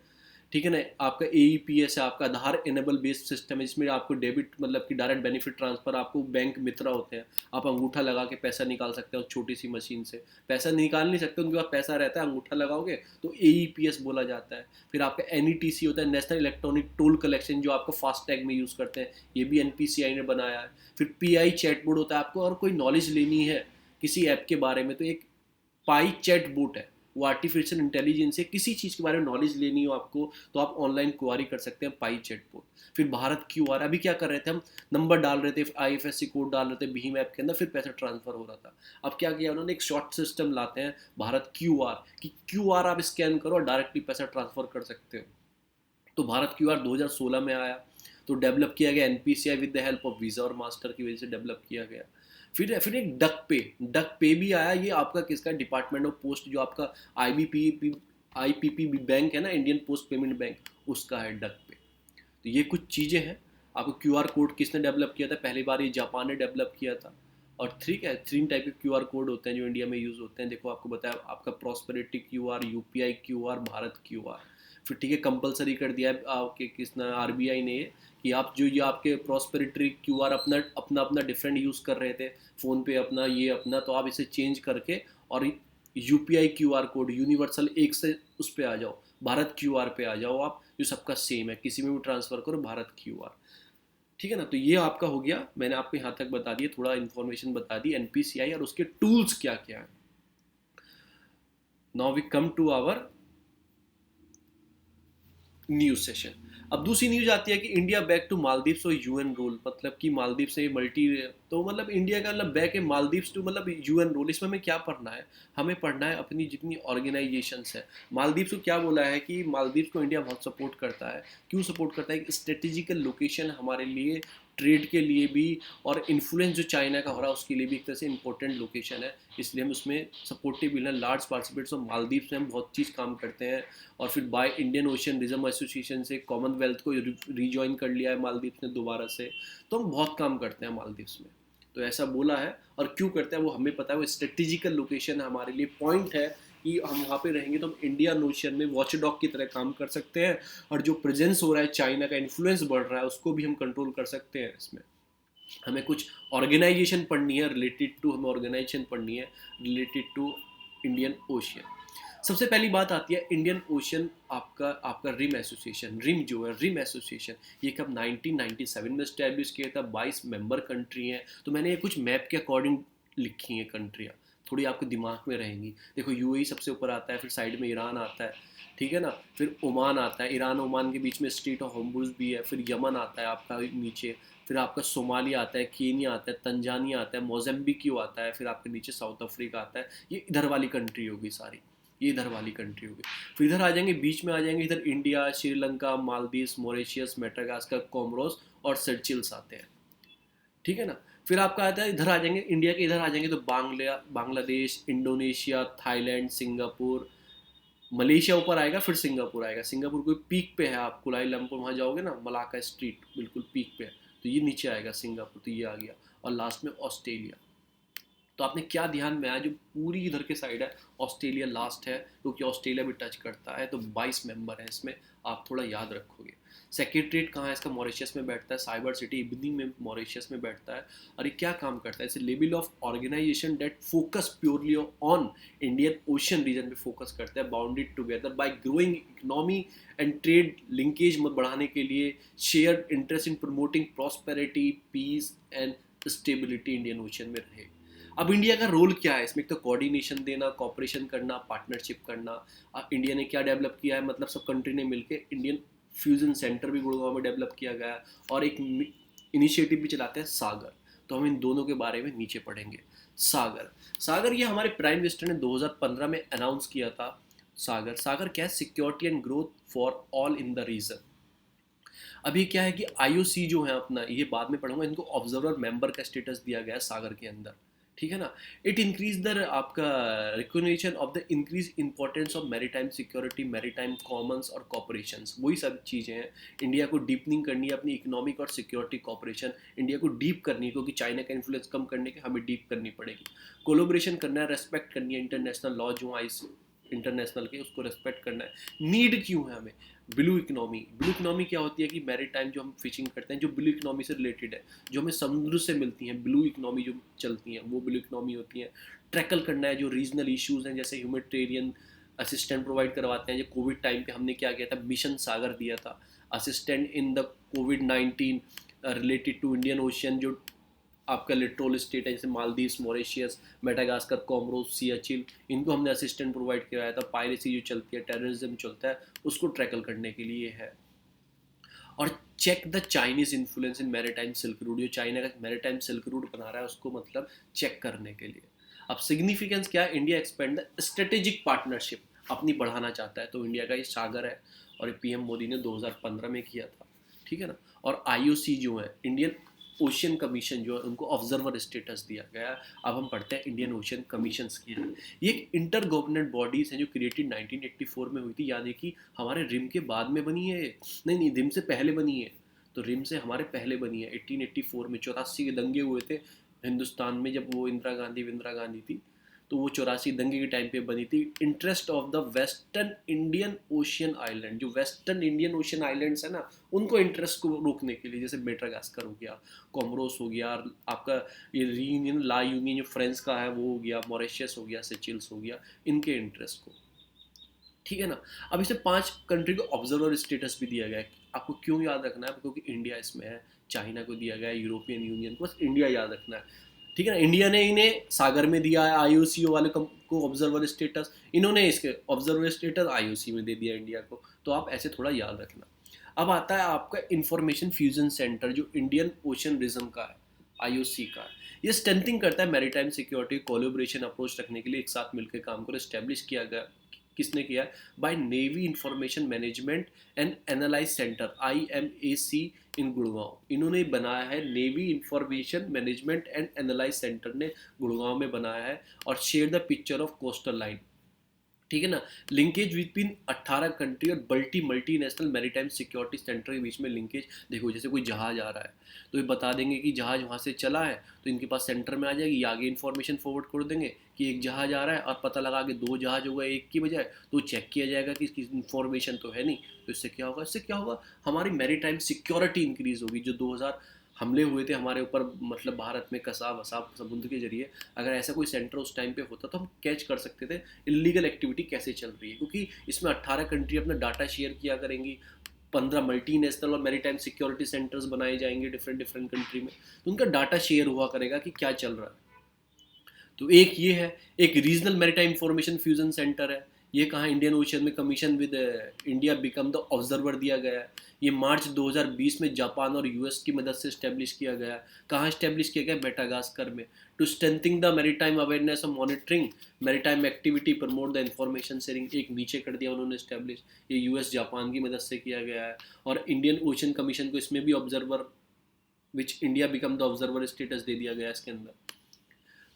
ठीक है ना। आपका एईपीएस है, आपका आधार इनेबल बेस्ड सिस्टम है, जिसमें आपको डेबिट मतलब कि डायरेक्ट बेनिफिट ट्रांसफर, आपको बैंक मित्र होते हैं, आप अंगूठा लगा के पैसा निकाल सकते हो छोटी सी मशीन से। पैसा निकाल नहीं सकते, उनके पास पैसा रहता है, अंगूठा लगाओगे तो एईपीएस बोला जाता है। फिर आपका एनईटीसी होता है, नेशनल इलेक्ट्रॉनिक टोल कलेक्शन, जो आपको फास्टैग में यूज़ करते हैं, ये भी एनपीसीआई ने बनाया है। फिर पीआई चैटबोर्ड होता है, आपको और कोई नॉलेज लेनी है किसी ऐप के बारे में तो एक पाई चैट बोट है, वो आर्टिफिशियल इंटेलिजेंस है, किसी चीज़ के बारे में नॉलेज लेनी हो आपको तो आप ऑनलाइन क्वारी कर सकते हैं, पाई चैट बोट। फिर भारत क्यूआर, अभी क्या कर रहे थे हम, नंबर डाल रहे थे, आईएफएससी कोड डाल रहे थे भीम ऐप के अंदर, फिर पैसा ट्रांसफर हो रहा था। अब क्या किया उन्होंने, एक शॉर्ट सिस्टम लाते हैं भारत क्यूआर, कि क्यूआर आप स्कैन करो और डायरेक्टली पैसा ट्रांसफर कर सकते हो। तो भारत क्यूआर 2016 में आया, तो डेवलप किया गया NPCI with the help of visa और मास्टर की वजह से डेवलप किया गया। फिर एक डक पे भी आया, ये आपका किसका, डिपार्टमेंट ऑफ पोस्ट, जो आपका आईपीपी बैंक है ना, इंडियन पोस्ट पेमेंट बैंक, उसका है डक पे। तो ये कुछ चीज़ें हैं। आपको क्यूआर कोड किसने डेवलप किया था, पहली बार ये जापान ने डेवलप किया था। और 3 टाइप के क्यूआर कोड होते हैं जो इंडिया में यूज़ होते हैं, देखो आपको बताया, आपका prosperity QR, UPI QR, Bharat QR. फिर ठीक है, कंपलसरी कर दिया है आपके किसने, आरबीआई ने, कि आप जो ये आपके प्रॉस्पेरिटी क्यूआर अपना अपना अपना डिफरेंट यूज़ कर रहे थे, फ़ोन पे अपना ये अपना, तो आप इसे चेंज करके और यूपीआई क्यूआर कोड यूनिवर्सल एक से उस पर आ जाओ, भारत क्यूआर पे आ जाओ आप, जो सबका सेम है, किसी में भी ट्रांसफ़र करो भारत क्यूआर, ठीक है ना। तो ये आपका हो गया, मैंने आपको यहाँ तक बता दिया, थोड़ा इन्फॉर्मेशन बता दी एनपीसीआई और उसके टूल्स क्या क्या है। Now we come to our news session. अब दूसरी न्यूज आती है कि इंडिया बैक टू मालदीव्स और यूएन रोल, मतलब कि मालदीव से मल्टी, तो मतलब इंडिया का मतलब बैक है मालदीव्स टू मतलब यूएन रोल। इसमें हमें क्या पढ़ना है, हमें पढ़ना है अपनी जितनी ऑर्गेनाइजेशंस है। मालदीव्स को क्या बोला है कि मालदीव्स को इंडिया बहुत सपोर्ट करता है। क्यों सपोर्ट करता है, कि स्ट्रेटेजिकल लोकेशन हमारे लिए, ट्रेड के लिए भी, और इन्फ्लुएंस जो चाइना का हो रहा है उसके लिए भी एक तरह से इंपॉर्टेंट लोकेशन है, इसलिए हम उसमें सपोर्टिव मिलना। लार्ज पार्टिसिपेट्स ऑफ मालदीव्स में हम बहुत चीज़ काम करते हैं। और फिर by Indian ocean regime association से कॉमनवेल्थ को रीजॉइन कर लिया है मालदीव्स ने दोबारा से, तो हम बहुत काम करते हैं मालदीव्स में। तो ऐसा बोला है, और क्यों करते हैं वो हमें पता है, वो स्ट्रेटेजिकल लोकेशन हमारे लिए, पॉइंट है कि हम वहाँ पे रहेंगे तो हम इंडियन ओशन में वॉचडॉग की तरह काम कर सकते हैं, और जो प्रेजेंस हो रहा है, चाइना का इन्फ्लुएंस बढ़ रहा है, उसको भी हम कंट्रोल कर सकते हैं इसमें। हमें कुछ ऑर्गेनाइजेशन पढ़नी है रिलेटेड टू, हमें ऑर्गेनाइजेशन पढ़नी है रिलेटेड टू इंडियन ओशियन। सबसे पहली बात आती है इंडियन ओशियन, आपका आपका रिम एसोसिएशन। रिम जो है, रिम एसोसिएशन, ये कब 1997 में इस्टेब्लिश किया था। 22 मेंबर कंट्री हैं। तो मैंने ये कुछ मैप के अकॉर्डिंग लिखी हैं कंट्रियाँ, थोड़ी आपके दिमाग में रहेंगी। देखो यूएई सबसे ऊपर आता है, फिर साइड में ईरान आता है, ठीक है ना, फिर ओमान आता है, ईरान ओमान के बीच में स्ट्रेट ऑफ हॉर्मुज़ भी है, फिर यमन आता है आपका नीचे, फिर आपका सोमालिया आता है, केनिया आता है, तंजानिया आता है, मोज़म्बिक आता है, फिर आपके नीचे साउथ अफ्रीका आता है। ये इधर वाली कंट्री होगी सारी, ये इधर वाली कंट्री होगी। फिर इधर आ जाएंगे, बीच में आ जाएंगे इधर India, Sri Lanka, Maldives, Mauritius, Madagascar, Comoros और सेशेल्स आते हैं, ठीक है ना। फिर आपका आता है, इधर आ जाएंगे इंडिया के, इधर आ जाएंगे तो Bangladesh, Indonesia, Thailand, Singapore, Malaysia ऊपर आएगा, फिर सिंगापुर आएगा। सिंगापुर कोई पीक पे है, आप कुलालमपुर वहाँ जाओगे ना, मलाका स्ट्रीट बिल्कुल पीक पे है, तो ये नीचे आएगा सिंगापुर, तो ये आ गया। और लास्ट में ऑस्ट्रेलिया। तो आपने क्या ध्यान में आया, जो पूरी इधर के साइड है, ऑस्ट्रेलिया लास्ट है, क्योंकि ऑस्ट्रेलिया भी टच करता है। तो 22 मेंबर हैं इसमें, आप थोड़ा याद रखोगे। सेक्रेटरीट कहाँ है इसका, मॉरिशस में बैठता है। साइबर सिटी इब्नी में मॉरिशस में बैठता है। और ये क्या काम करता है, इसे level of organisation that focus purely on Indian Ocean region पे फोकस करता है, bounded together by growing economy and trade linkage बढ़ाने के लिए, share interest in promoting prosperity, peace and stability Indian Ocean में रहे। अब इंडिया का रोल क्या है इसमें, एक तो कोऑर्डिनेशन देना, कॉपरेशन करना, पार्टनरशिप करना। इंडिया ने क्या डेवलप किया है, मतलब सब कंट्री ने मिलकर इंडियन फ्यूजन सेंटर भी गुड़गांव में डेवलप किया गया है, और एक इनिशिएटिव भी चलाते हैं सागर। तो हम इन दोनों के बारे में नीचे पढ़ेंगे। सागर, सागर ये हमारे प्राइम मिनिस्टर ने 2015 में अनाउंस किया था। सागर, सागर क्या है, security and growth for all in the region. अभी क्या है कि आईओसी जो है अपना, ये बाद में पढ़ूंगा, इनको ऑब्जर्वर मेंबर का स्टेटस दिया गया है सागर के अंदर, ठीक है ना। इट इंक्रीज द आपका recognition of the increase importance of maritime security, maritime Commons और कॉपरेशंस, वही सब चीज़ें हैं। इंडिया को डीपनिंग करनी है अपनी इकोनॉमिक और सिक्योरिटी कॉपरेशन, इंडिया को डीप करनी है, क्योंकि चाइना का इन्फ्लुएंस कम करने के हमें डीप करनी पड़ेगी। कोलोब्रेशन करना है, रेस्पेक्ट करनी है, इंटरनेशनल लॉ जो आइस इंटरनेशनल के, उसको रेस्पेक्ट करना है। नीड क्यों है हमें, ब्लू इकोनॉमी। ब्लू इकोनॉमी क्या होती है कि मैरीटाइम जो हम फिशिंग करते हैं, जो ब्लू इकोनॉमी से रिलेटेड है, जो हमें समुद्र से मिलती हैं, ब्लू इकोनॉमी जो चलती हैं वो ब्लू इकोनॉमी होती हैं। ट्रैकल करना है जो रीजनल इश्यूज़ हैं, जैसे ह्यूमैनिटेरियन असिस्टेंट प्रोवाइड करवाते हैं। जो कोविड टाइम पे हमने क्या किया था, मिशन सागर दिया था, असिस्टेंट इन द कोविड-19 रिलेटेड टू इंडियन ओशियन, जो आपका लिटोरल स्टेट है, जैसे Maldives, Mauritius, Madagascar, Comoros, Siachen, इनको हमने असिस्टेंट प्रोवाइड कराया था। पायरेसी जो चलती है, टेररिज्म चलता है, उसको ट्रैकल करने के लिए है। और check the Chinese influence in maritime silk route, जो चाइना का मैरीटाइम सिल्क रूट बना रहा है उसको मतलब चेक करने के लिए। अब सिग्निफिकेंस क्या है, India expand the strategic partnership अपनी बढ़ाना चाहता है, तो इंडिया का ये सागर है, और पीएम मोदी ने 2015 में किया था, ठीक है ना। और आईओसी जो है, इंडियन ओशियन कमीशन जो है, उनको ऑब्जर्वर स्टेटस दिया गया है। अब हम पढ़ते हैं इंडियन ओशियन कमीशंस की है। ये एक इंटर गवर्नमेंट बॉडीज़ हैं जो क्रिएटेड 1984 में हुई थी। याद है कि हमारे रिम के बाद में बनी है, नहीं नहीं, रिम से पहले बनी है। तो रिम से हमारे पहले बनी है 1884 में। 84 के दंगे हुए थे हिंदुस्तान में, जब वो इंदिरा गांधी थी, तो वो 84 दंगे के टाइम पे बनी थी। Interest of the western Indian ocean island, जो वेस्टर्न इंडियन ओशियन आइलैंड्स है ना, उनको इंटरेस्ट को रोकने के लिए, जैसे मेडागास्कर हो गया, कोमोरोस हो गया, आपका ये रीयूनियन ला यूनियन जो फ्रांस का है वो हो गया, मॉरिशस हो गया, सेशेल्स हो गया, इनके इंटरेस्ट को, ठीक है ना। अब इसे 5 कंट्री को ऑब्जर्वर स्टेटस भी दिया गया है। आपको क्यों याद रखना है, क्योंकि इंडिया इसमें है। चाइना को दिया गया है, यूरोपियन यूनियन को, बस इंडिया याद रखना है, ठीक है ना। इंडिया ने इन्हें सागर में दिया है, आईओसी वाले को ऑब्जर्वर स्टेटस, इन्होंने इसके ऑब्जर्वर स्टेटस आईओसी में दे दिया इंडिया को। तो आप ऐसे थोड़ा याद रखना। अब आता है आपका इंफॉर्मेशन फ्यूजन सेंटर, जो इंडियन ओशन रीजन का है, आईओसी का है। ये स्ट्रेंथिंग करता है मैरीटाइम सिक्योरिटी, कोलैबोरेशन अप्रोच रखने के लिए, एक साथ मिलकर काम को एस्टेब्लिश किया गया। किसने किया, by navy information management and analyse centre, IMAC in Gurgaon. इन्होंने बनाया है, navy information management and analyse centre ने गुड़गांव में बनाया है। और share the picture of coastal line, ठीक है ना। लिंकेज बिटवीन 18 कंट्री और मल्टीनेशनल मैरीटाइम सिक्योरिटी सेंटर के बीच में लिंकेज। देखो जैसे कोई जहाज आ रहा है तो ये बता देंगे कि जहाज वहाँ से चला है, तो इनके पास सेंटर में आ जाएगी, आगे इन्फॉर्मेशन फॉरवर्ड कर देंगे कि एक जहाज आ रहा है, और पता लगा कि 2 जहाज हो गए एक की बजाय, तो चेक किया जाएगा कि इसकी इन्फॉर्मेशन तो है नहीं। तो इससे क्या होगा, हमारी मैरीटाइम सिक्योरिटी इंक्रीज होगी, जो हमले हुए थे हमारे ऊपर, मतलब भारत में कसा वसा समुद्र के जरिए, अगर ऐसा कोई सेंटर उस टाइम पे होता तो हम कैच कर सकते थे इलीगल एक्टिविटी कैसे चल रही है, क्योंकि इसमें 18 कंट्री अपना डाटा शेयर किया करेंगी, 15 मल्टीनेशनल और मैरीटाइम सिक्योरिटी सेंटर्स बनाए जाएंगे डिफरेंट डिफरेंट कंट्री में, तो उनका डाटा शेयर हुआ करेगा कि क्या चल रहा है। तो एक ये है, एक regional maritime information fusion centre है, ये कहाँ इंडियन ओशन में commission with India become the observer दिया गया है। ये मार्च 2020 में जापान और यूएस की मदद से इस्टेब्लिश किया गया है। कहाँ इस्टेब्लिश किया गया? मेडागास्कर में। To strengthening the maritime awareness और monitoring maritime activity, promote the information sharing, एक नीचे कर दिया उन्होंने इस्टेब्लिश, ये यूएस जापान की मदद से किया गया है। और इंडियन ओशन कमीशन को इसमें भी observer which India become the observer status दे दिया गया इसके अंदर।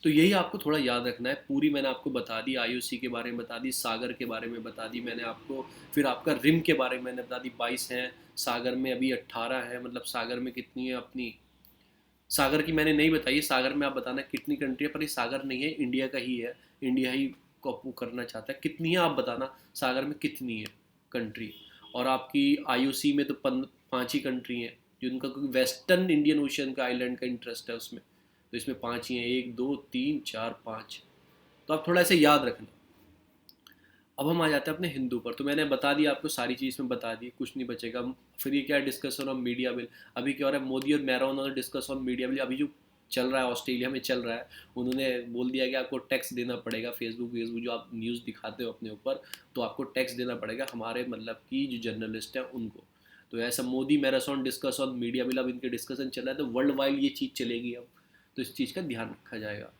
तो यही आपको थोड़ा याद रखना है। पूरी मैंने आपको बता दी, आईओसी के बारे में बता दी, सागर के बारे में बता दी मैंने आपको, फिर आपका रिम के बारे में मैंने बता दी, 22 हैं, सागर में अभी 18 हैं, मतलब सागर में कितनी है अपनी, सागर की मैंने नहीं बताई, सागर में आप बताना कितनी कंट्री है, पर ये सागर नहीं है, इंडिया का ही है, इंडिया ही को करना चाहता है। कितनी है आप बताना, सागर में कितनी है कंट्री। और आपकी आईओसी में तो 5 ही कंट्री हैं जिनका वेस्टर्न इंडियन ओशन का आइलैंड का इंटरेस्ट है उसमें, तो इसमें 5 ही हैं, 1 2 3 4 5। तो आप थोड़ा ऐसे याद रखना। अब हम आ जाते हैं अपने हिंदू पर। तो मैंने बता दिया आपको, सारी चीज़ में बता दी, कुछ नहीं बचेगा। फिर ये क्या है, डिस्कशन ऑन मीडिया बिल। अभी क्या हो रहा है, मोदी और मेहरा उन्होंने डिस्कस ऑन मीडिया बिल अभी जो चल रहा है, ऑस्ट्रेलिया में चल रहा है, उन्होंने बोल दिया कि आपको टैक्स देना पड़ेगा, फेसबुक जो आप न्यूज़ दिखाते हो अपने ऊपर, तो आपको टैक्स देना पड़ेगा हमारे मतलब कि जो जर्नलिस्ट हैं उनको। तो ऐसा Modi marathon discuss on media bill, अब इनके डिस्कशन चल रहा है, तो वर्ल्ड वाइड ये चीज़ चलेगी अब, तो इस चीज़ का ध्यान रखा जाएगा।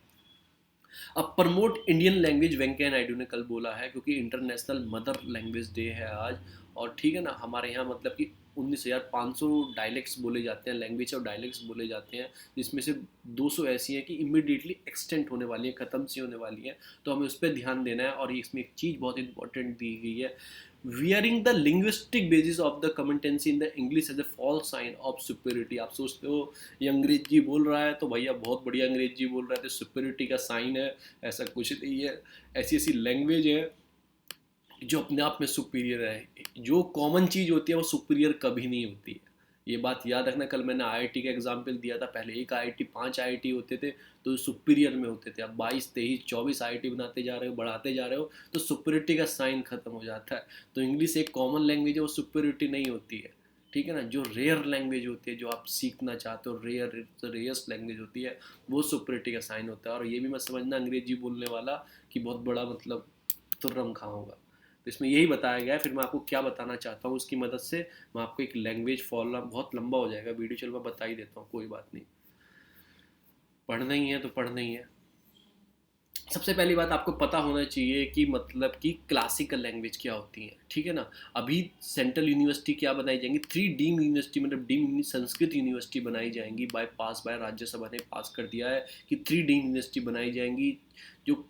अब promote Indian language, Venkaiah Naidu ने कल बोला है, क्योंकि इंटरनेशनल मदर लैंग्वेज डे है आज। और ठीक है ना, हमारे यहाँ मतलब कि 19,500 डायलेक्ट्स बोले जाते हैं, लैंग्वेज और डायलेक्ट्स बोले जाते हैं, जिसमें से 200 ऐसी हैं कि इमीडिएटली एक्सटेंट होने वाली हैं, ख़त्म सी होने वाली हैं, तो हमें उस पर ध्यान देना है। और इसमें एक चीज़ बहुत इंपॉर्टेंट दी गई है, wearing the linguistic basis of the competency in the English as a false sign of superiority. आप सोचते हो ये अंग्रेजी बोल रहा है तो भैया बहुत बढ़िया अंग्रेजी बोल रहा है, तो सुपेरिटी का साइन है, ऐसा कुछ नहीं है। ऐसी ऐसी लैंग्वेज है जो अपने आप में सुपीरियर है, जो कॉमन चीज़ होती है वो सुपीरियर कभी नहीं होती है, ये बात याद रखना। कल मैंने आईआईटी का एग्जाम्पल दिया था, पहले एक आईआईटी 5 आईआईटी होते थे तो सुपीरियर में होते थे, अब 22 23 24 आईआईटी बनाते जा रहे हो, बढ़ाते जा रहे हो, तो सुपीरियरिटी का साइन खत्म हो जाता है। तो इंग्लिश एक कॉमन लैंग्वेज है, वो सुपीरियरिटी नहीं होती है, ठीक है ना। जो रेयर लैंग्वेज होती है, जो आप सीखना चाहते हो, रेयरस्ट लैंग्वेज होती है, वो सुपीरियरिटी का साइन होता है। और ये भी मत समझना अंग्रेजी बोलने वाला कि बहुत बड़ा मतलब तुर्रम खां होगा। तो इसमें यही बताया गया है। फिर मैं आपको क्या बताना चाहता हूँ उसकी मदद से, मैं आपको एक लैंग्वेज फॉलो, बहुत लंबा हो जाएगा वीडियो, चलो मैं बता ही देता हूँ, कोई बात नहीं, पढ़ना ही है तो पढ़ना ही है। सबसे पहली बात आपको पता होना चाहिए कि मतलब कि क्लासिकल लैंग्वेज क्या होती है, ठीक है ना। अभी सेंट्रल यूनिवर्सिटी क्या बनाई जाएंगी, 3 डीम यूनिवर्सिटी, मतलब डीम संस्कृत यूनिवर्सिटी बनाई जाएंगी, बाय राज्यसभा ने पास कर दिया है कि 3 डीम यूनिवर्सिटी बनाई जाएंगी। जो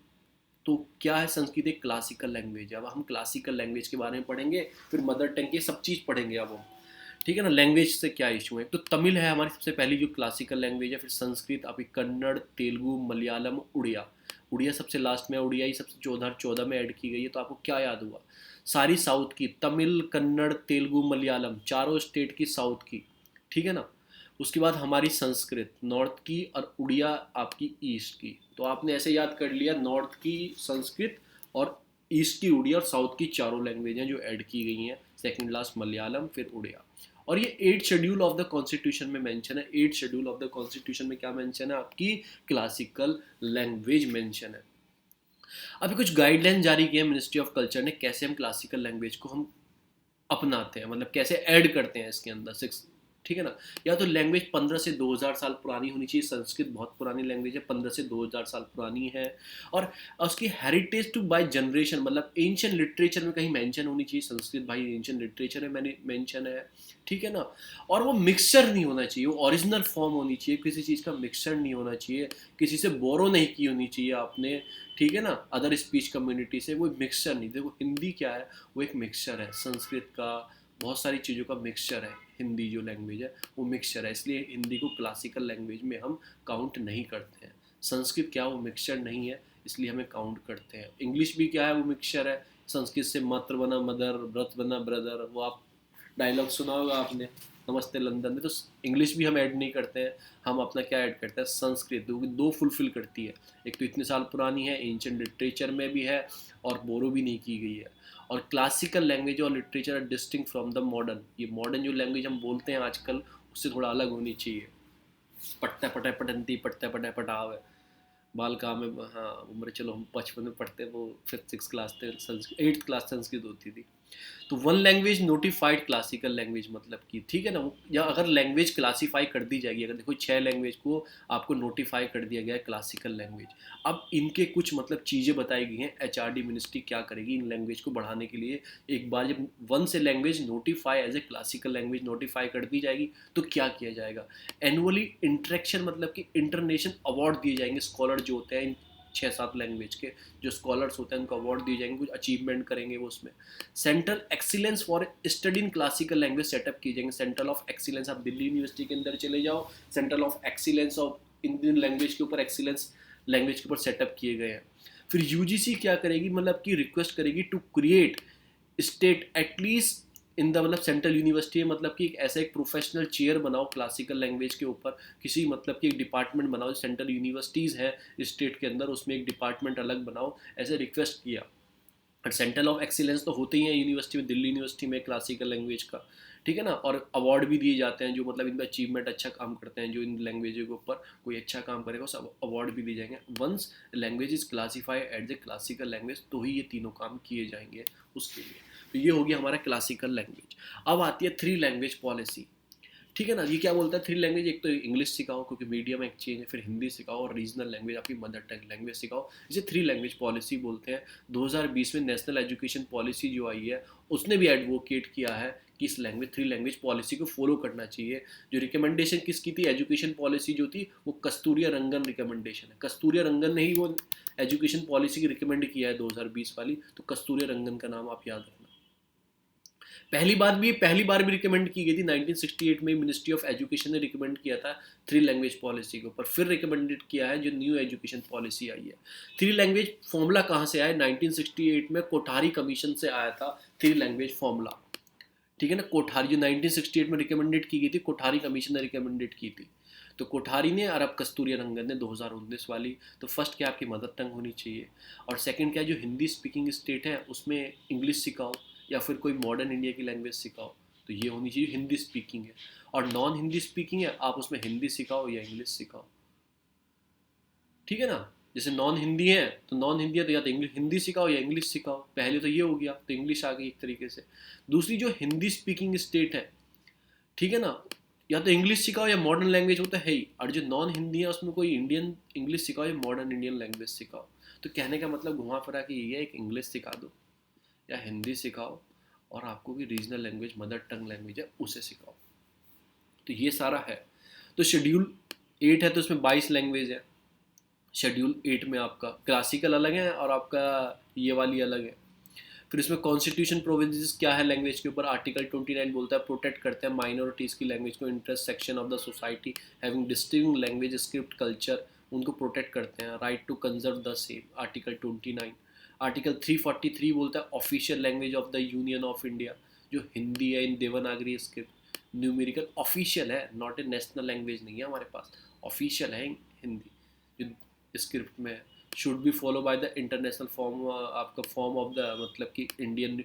तो क्या है, संस्कृत एक क्लासिकल लैंग्वेज है। अब हम क्लासिकल लैंग्वेज के बारे में पढ़ेंगे, फिर मदर टंग की सब चीज़ पढ़ेंगे अब हम, ठीक है ना। लैंग्वेज से क्या इशू है, तो तमिल है हमारी सबसे पहली जो क्लासिकल लैंग्वेज है, फिर संस्कृत, अभी कन्नड़, तेलुगु, मलयालम, उड़िया। उड़िया सबसे लास्ट में, उड़िया ही सबसे 14 में ऐड की गई है। तो आपको क्या याद हुआ, सारी साउथ की, तमिल, कन्नड़, तेलुगु, मलयालम, चारों स्टेट की साउथ की, ठीक है ना। उसके बाद हमारी संस्कृत नॉर्थ की, और उड़िया आपकी ईस्ट की। तो आपने ऐसे याद कर लिया, नॉर्थ की संस्कृत और ईस्ट की उड़िया और साउथ की चारों लैंग्वेज हैं जो ऐड की गई हैं, सेकंड लास्ट मलयालम, फिर उड़िया। और ये 8 शेड्यूल ऑफ द कॉन्स्टिट्यूशन में मेंशन है। 8 शेड्यूल ऑफ द कॉन्स्टिट्यूशन में क्या मेंशन है, आपकी क्लासिकल लैंग्वेज मेंशन है। अभी कुछ गाइडलाइन जारी की है मिनिस्ट्री ऑफ कल्चर ने, कैसे हम क्लासिकल लैंग्वेज को हम अपनाते हैं, मतलब कैसे ऐड करते हैं इसके अंदर 6, ठीक है ना। या तो लैंग्वेज 15 से 2000 साल पुरानी होनी चाहिए, संस्कृत बहुत पुरानी लैंग्वेज है, 15 से 2000 साल पुरानी है। और उसकी हेरिटेज टू बाय जनरेशन, मतलब एंशिएंट लिटरेचर में कहीं मेंशन होनी चाहिए, संस्कृत भाई एंशिएंट लिटरेचर में मैंने मेंशन है, ठीक है ना। और वो मिक्सचर नहीं होना चाहिए, वो ओरिजिनल फॉर्म होनी चाहिए, किसी चीज़ का मिक्सचर नहीं होना चाहिए, किसी से बोरो नहीं की होनी चाहिए आपने, ठीक है ना, अदर स्पीच कम्युनिटी से। वो मिक्सचर नहीं, देखो हिंदी क्या है, वो एक मिक्सचर है, संस्कृत का बहुत सारी चीज़ों का मिक्सचर है, हिंदी जो लैंग्वेज है वो मिक्सचर है, इसलिए हिंदी को क्लासिकल लैंग्वेज में हम काउंट नहीं करते हैं। संस्कृत क्या, वो मिक्सचर नहीं है, इसलिए हमें काउंट करते हैं। इंग्लिश भी क्या है, वो मिक्सचर है, संस्कृत से मातृ बना मदर, व्रत बना ब्रदर, वो आप डायलॉग सुना होगा आपने, नमस्ते लंदन में, तो इंग्लिश भी हम ऐड नहीं करते हैं, हम अपना क्या ऐड करते हैं, संस्कृत, जो कि दो फुलफिल करती है। एक तो इतने साल पुरानी है, एंशिएंट लिटरेचर में भी है और बोरो भी नहीं की गई है। और क्लासिकल लैंग्वेज और literature are distinct from the modern, ये मॉडर्न जो लैंग्वेज हम बोलते हैं आजकल उससे थोड़ा अलग होनी चाहिए। पढ़ता पढ़ा पढ़ंती पढ़ता पढ़ा पढ़ाव है, बाल काम में, हाँ उम्र, चलो हम बचपन में पढ़ते, वो 5th 6th क्लास थे संस्कृत, 8th क्लास संस्कृत होती थी। तो one language notified classical language, मतलब कि ठीक है ना, या अगर लैंग्वेज क्लासीफाई कर दी जाएगी, अगर देखो 6 लैंग्वेज को आपको नोटिफाई कर दिया गया है क्लासिकल लैंग्वेज। अब इनके कुछ मतलब चीज़ें बताई गई हैं, एचआरडी मिनिस्ट्री क्या करेगी इन लैंग्वेज को बढ़ाने के लिए। एक बार जब वन से language notify as a classical language notify कर दी जाएगी तो क्या किया जाएगा, एनुअली इंटरेक्शन मतलब कि इंटरनेशनल अवार्ड दिए जाएंगे, स्कॉलर जो होते हैं इन 6-7 लैंग्वेज के जो स्कॉलर्स होते हैं उनको अवार्ड दिए जाएंगे, कुछ अचीवमेंट करेंगे वो उसमें। Central excellence for study in classical language setup किए जाएंगे, सेंट्रल ऑफ एक्सीलेंस, आप दिल्ली यूनिवर्सिटी के अंदर चले जाओ, central of excellence of Indian language के ऊपर, एक्सीलेंस लैंग्वेज के ऊपर सेटअप किए गए हैं। फिर यूजीसी क्या करेगी, मतलब कि रिक्वेस्ट करेगी to create state at least in the, मतलब सेंट्रल यूनिवर्सिटी है, मतलब कि एक ऐसा एक प्रोफेशनल चेयर बनाओ क्लासिकल लैंग्वेज के ऊपर, किसी मतलब कि एक डिपार्टमेंट बनाओ, सेंट्रल यूनिवर्सिटीज़ है स्टेट के अंदर उसमें एक डिपार्टमेंट अलग बनाओ, ऐसे रिक्वेस्ट किया। और सेंटर ऑफ एक्सीलेंस तो होते ही हैं यूनिवर्सिटी में, दिल्ली यूनिवर्सिटी में क्लासिकल लैंग्वेज का, ठीक है ना, और अवार्ड भी दिए जाते हैं जो मतलब इन पर अचीवमेंट अच्छा काम करते हैं, जो इन लैंग्वेज के ऊपर कोई अच्छा काम करेगा उस अवार्ड भी दिए जाएंगे। Once language is classified at the classical language तो ही ये तीनों काम किए जाएंगे उसके लिए। तो ये हो गया हमारा क्लासिकल लैंग्वेज। अब आती है 3 लैंग्वेज पॉलिसी, ठीक है ना। ये क्या बोलता है 3 लैंग्वेज, एक तो इंग्लिश सिखाओ क्योंकि मीडियम एक्सचेंज है, फिर हिंदी सिखाओ और रीजनल लैंग्वेज आपकी मदर टंग लैंग्वेज सिखाओ, इसे 3 लैंग्वेज पॉलिसी बोलते हैं। 2020 में नेशनल एजुकेशन पॉलिसी जो आई है उसने भी एडवोकेट किया है कि इस लैंग्वेज 3 लैंग्वेज पॉलिसी को फॉलो करना चाहिए। जो रिकमेंडेशन किसकी थी, एजुकेशन पॉलिसी जो थी वो कस्तूरिया रंगन रिकमेंडेशन है, कस्तूरिया रंगन ने ही वो एजुकेशन पॉलिसी की रिकमेंड किया है 2020 वाली, तो कस्तूरिया रंगन का नाम आप याद रखना। पहली बार भी रिकमेंड की गई थी 1968 में, मिनिस्ट्री ऑफ एजुकेशन ने रिकमेंड किया था 3 लैंग्वेज पॉलिसी के ऊपर, फिर रिकमेंडेड किया है जो न्यू एजुकेशन पॉलिसी आई है। 3 लैंग्वेज फॉर्मूला कहाँ से आया, 1968 में कोठारी कमीशन से आया था 3 लैंग्वेज फॉर्मूला, ठीक है ना। कोठारी जो 1968 में रिकमेंडेड की गई थी, कोठारी कमीशन ने रिकमेंडेड की थी, तो कोठारी ने और अब कस्तूरिया रंगन ने 2019 वाली। तो फर्स्ट क्या आपकी मदर टंग होनी चाहिए, और सेकंड क्या जो हिंदी स्पीकिंग स्टेट है उसमें इंग्लिश सिखाओ या फिर कोई मॉडर्न इंडिया की लैंग्वेज सिखाओ, तो ये होनी चाहिए हिंदी स्पीकिंग है। और नॉन हिंदी स्पीकिंग है आप उसमें हिंदी सिखाओ या इंग्लिश सिखाओ, ठीक है ना। जैसे नॉन हिंदी है तो नॉन हिंदी है तो या तो इंग्लिश हिंदी सिखाओ या इंग्लिश सिखाओ, पहले तो ये हो गया, तो इंग्लिश आ गई एक तरीके से। दूसरी जो हिंदी स्पीकिंग स्टेट है, ठीक है ना, या तो इंग्लिश सिखाओ या मॉडर्न लैंग्वेज, वो तो है ही, और जो नॉन हिंदी है उसमें कोई इंडियन इंग्लिश सिखाओ या मॉडर्न इंडियन लैंग्वेज सिखाओ। तो कहने का मतलब घुमा फिरा कि ये एक इंग्लिश सिखा दो या हिंदी सिखाओ, और आपको भी regional language mother tongue language है उसे सिखाओ, तो ये सारा है। तो शेड्यूल 8 है तो उसमें 22 लैंग्वेज है। शेड्यूल 8 में आपका क्लासिकल अलग है और आपका ये वाली अलग है। फिर इसमें कॉन्स्टिट्यूशन प्रोविजंस क्या है लैंग्वेज के ऊपर, आर्टिकल 29 बोलता है प्रोटेक्ट करते हैं माइनॉरिटीज़ की लैंग्वेज को, interest section of the society having distinct language script culture, उनको प्रोटेक्ट करते हैं, right to conserve the same, article 29। Article 343 बोलता है official language of the union of India, जो हिंदी है in Devanagari script, numerical official है, नॉट ए नेशनल लैंग्वेज नहीं है हमारे पास, ऑफिशियल है हिंदी जो स्क्रिप्ट में है। Should be follow by the international form, आपका फॉर्म ऑफ द मतलब कि इंडियन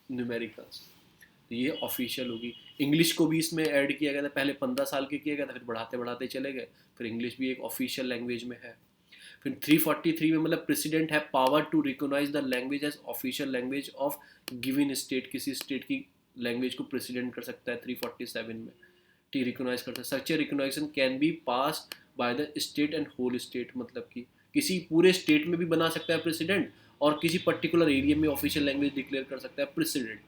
न्यूमेरिकल्स, तो ये ऑफिशियल होगी। इंग्लिश को भी इसमें ऐड किया गया था, पहले 15 साल के किया गया था, फिर बढ़ाते बढ़ाते चले गए, फिर इंग्लिश भी एक ऑफिशियल लैंग्वेज में है। फिर 343 में मतलब प्रेसिडेंट है power to recognise the language as official language of given state, किसी स्टेट की लैंग्वेज को प्रेसिडेंट कर सकता है 347 में, टी रिकोगनाइज करता है। Such a recognition can be passed by the state and whole state, मतलब कि किसी पूरे स्टेट में भी बना सकता है प्रेसिडेंट और किसी पर्टिकुलर एरिया में ऑफिशियल लैंग्वेज डिक्लेयर कर सकता है प्रेसिडेंट,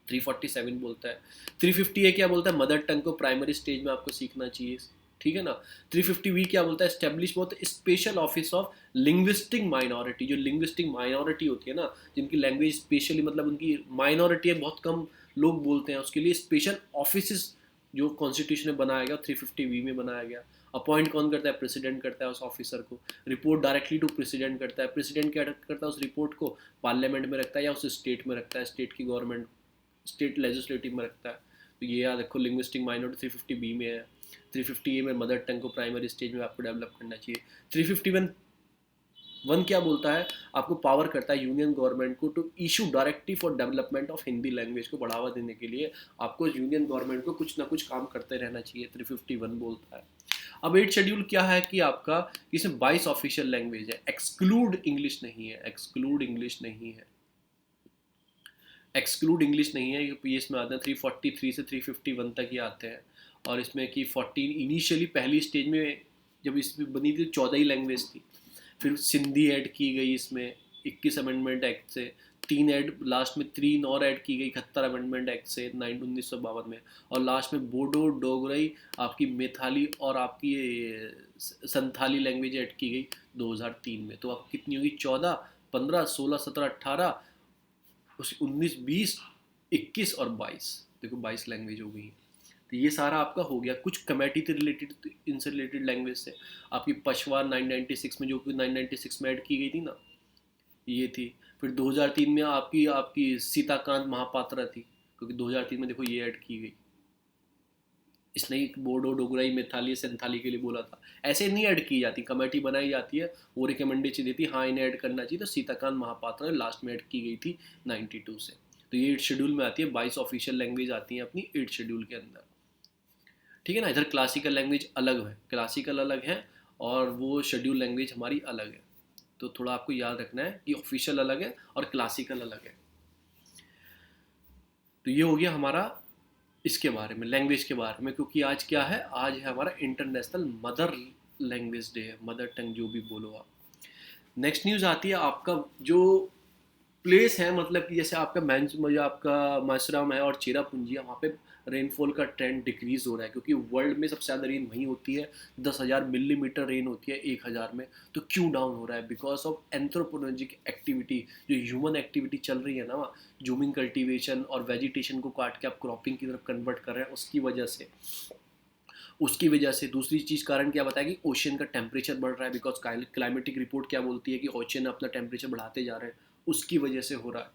347 बोलता है। 350 क्या बोलता है, मदर टंग को प्राइमरी स्टेज में आपको सीखना चाहिए, ठीक है ना। 350 क्या बोलता है, एस्टेब्लिश बहुत special office of linguistic minority, जो लिंग्विस्टिक माइनॉरिटी होती है ना, जिनकी लैंग्वेज स्पेशली मतलब उनकी माइनॉरिटी है, बहुत कम लोग बोलते हैं, उसके लिए स्पेशल ऑफिस जो कॉन्स्टिट्यूशन में बनाया गया 350 में बनाया गया। अपॉइंट कौन करता है, प्रेसिडेंट करता है उस ऑफिसर को, रिपोर्ट डायरेक्टली टू प्रेसिडेंट करता है, प्रेसिडेंट क्या करता है उस रिपोर्ट को पार्लियामेंट में रखता है या उस स्टेट में रखता है, स्टेट की गवर्नमेंट स्टेट लेजिस्लेटिव में रखता है। तो ये याद रखो, लिंग्विस्टिक माइनॉरिटी 350B में है, 350A में मदर टंग को प्राइमरी स्टेज में आपको डेवलप करना चाहिए। 351 क्या बोलता है, आपको पावर करता है यूनियन गवर्नमेंट को to issue directive for development of Hindi language को बढ़ावा देने के लिए आपको यूनियन गवर्नमेंट को कुछ ना कुछ काम करते रहना चाहिए, 351 बोलता है। अब 8 शेड्यूल क्या है कि आपका इसमें 22 ऑफिशियल लैंग्वेज है, एक्सक्लूड इंग्लिश नहीं है, एक्सक्लूड इंग्लिश नहीं है, एक्सक्लूड इंग्लिश नहीं है। ये इसमें आते हैं 343 से 351 तक ही आते हैं। और इसमें कि 14 इनिशियली पहली स्टेज में जब इसमें बनी थी 14 ही लैंग्वेज थी, फिर सिंधी ऐड की गई इसमें 21 अमेंडमेंट एक्ट से, 3 ऐड लास्ट में 3 और ऐड की गई 71 अमेंडमेंट एक्ट से 1952 में, और लास्ट में बोडो, डोगरई, आपकी मैथाली और आपकी संथाली लैंग्वेज ऐड की गई 2003 में। तो आप कितनी होगी, 14, 15, 16, 17, 18, 19, 20, 21 और 22, देखो 22 लैंग्वेज हो गई। तो ये सारा आपका हो गया। कुछ कमेटी से रिलेटेड, इनसे रिलेटेड लैंग्वेज से आपकी पशवा 996 में, जो कि 996 में ऐड की गई थी ना, ये थी। फिर 2003 में आपकी आपकी सीताकांत महापात्रा थी, क्योंकि 2003 में देखो ये ऐड की गई। इसने बोडो, डोगराई, मैथाली, संथाली के लिए बोला था। ऐसे नहीं ऐड की जाती, कमेटी बनाई जाती है, वो रिकमेंडेशन देती है हाँ इन्हें ऐड करना चाहिए। तो सीताकांत महापात्रा लास्ट में ऐड की गई थी 92 से। तो ये 8 शेड्यूल में आती है, 22 ऑफिशियल लैंग्वेज आती हैं अपनी 8 शेड्यूल के अंदर, ठीक है ना। इधर क्लासिकल लैंग्वेज अलग है, क्लासिकल अलग है और वो शेड्यूल लैंग्वेज हमारी अलग है। तो थोड़ा आपको याद रखना है कि ऑफिशियल अलग है और क्लासिकल अलग है। तो ये हो गया हमारा इसके बारे में, लैंग्वेज के बारे में। क्योंकि आज क्या है, आज है हमारा इंटरनेशनल मदर लैंग्वेज डे है, मदर टंग जो भी बोलो आप। नेक्स्ट न्यूज़ आती है आपका जो प्लेस है, मतलब कि जैसे आपका आपका मासराम है और चेरापूंजी है, वहाँ पे रेनफॉल का ट्रेंड डिक्रीज हो रहा है, क्योंकि वर्ल्ड में सबसे ज़्यादा रेन वहीं होती है, 10,000 मिलीमीटर रेन होती है 1,000 में। तो क्यों डाउन हो रहा है, बिकॉज ऑफ एंथ्रोपोलॉजिक एक्टिविटी, जो ह्यूमन एक्टिविटी चल रही है ना वहाँ, जूमिंग कल्टीवेशन और वेजिटेशन को काट के आप क्रॉपिंग की तरफ कन्वर्ट कर रहे हैं, उसकी वजह से दूसरी चीज़ कारण क्या बताया कि ओशन का टेम्परेचर बढ़ रहा है, बिकॉज क्लाइमेटिक रिपोर्ट क्या बोलती है कि ओशन अपना टेम्परेचर बढ़ाते जा रहे हैं, उसकी वजह से हो रहा है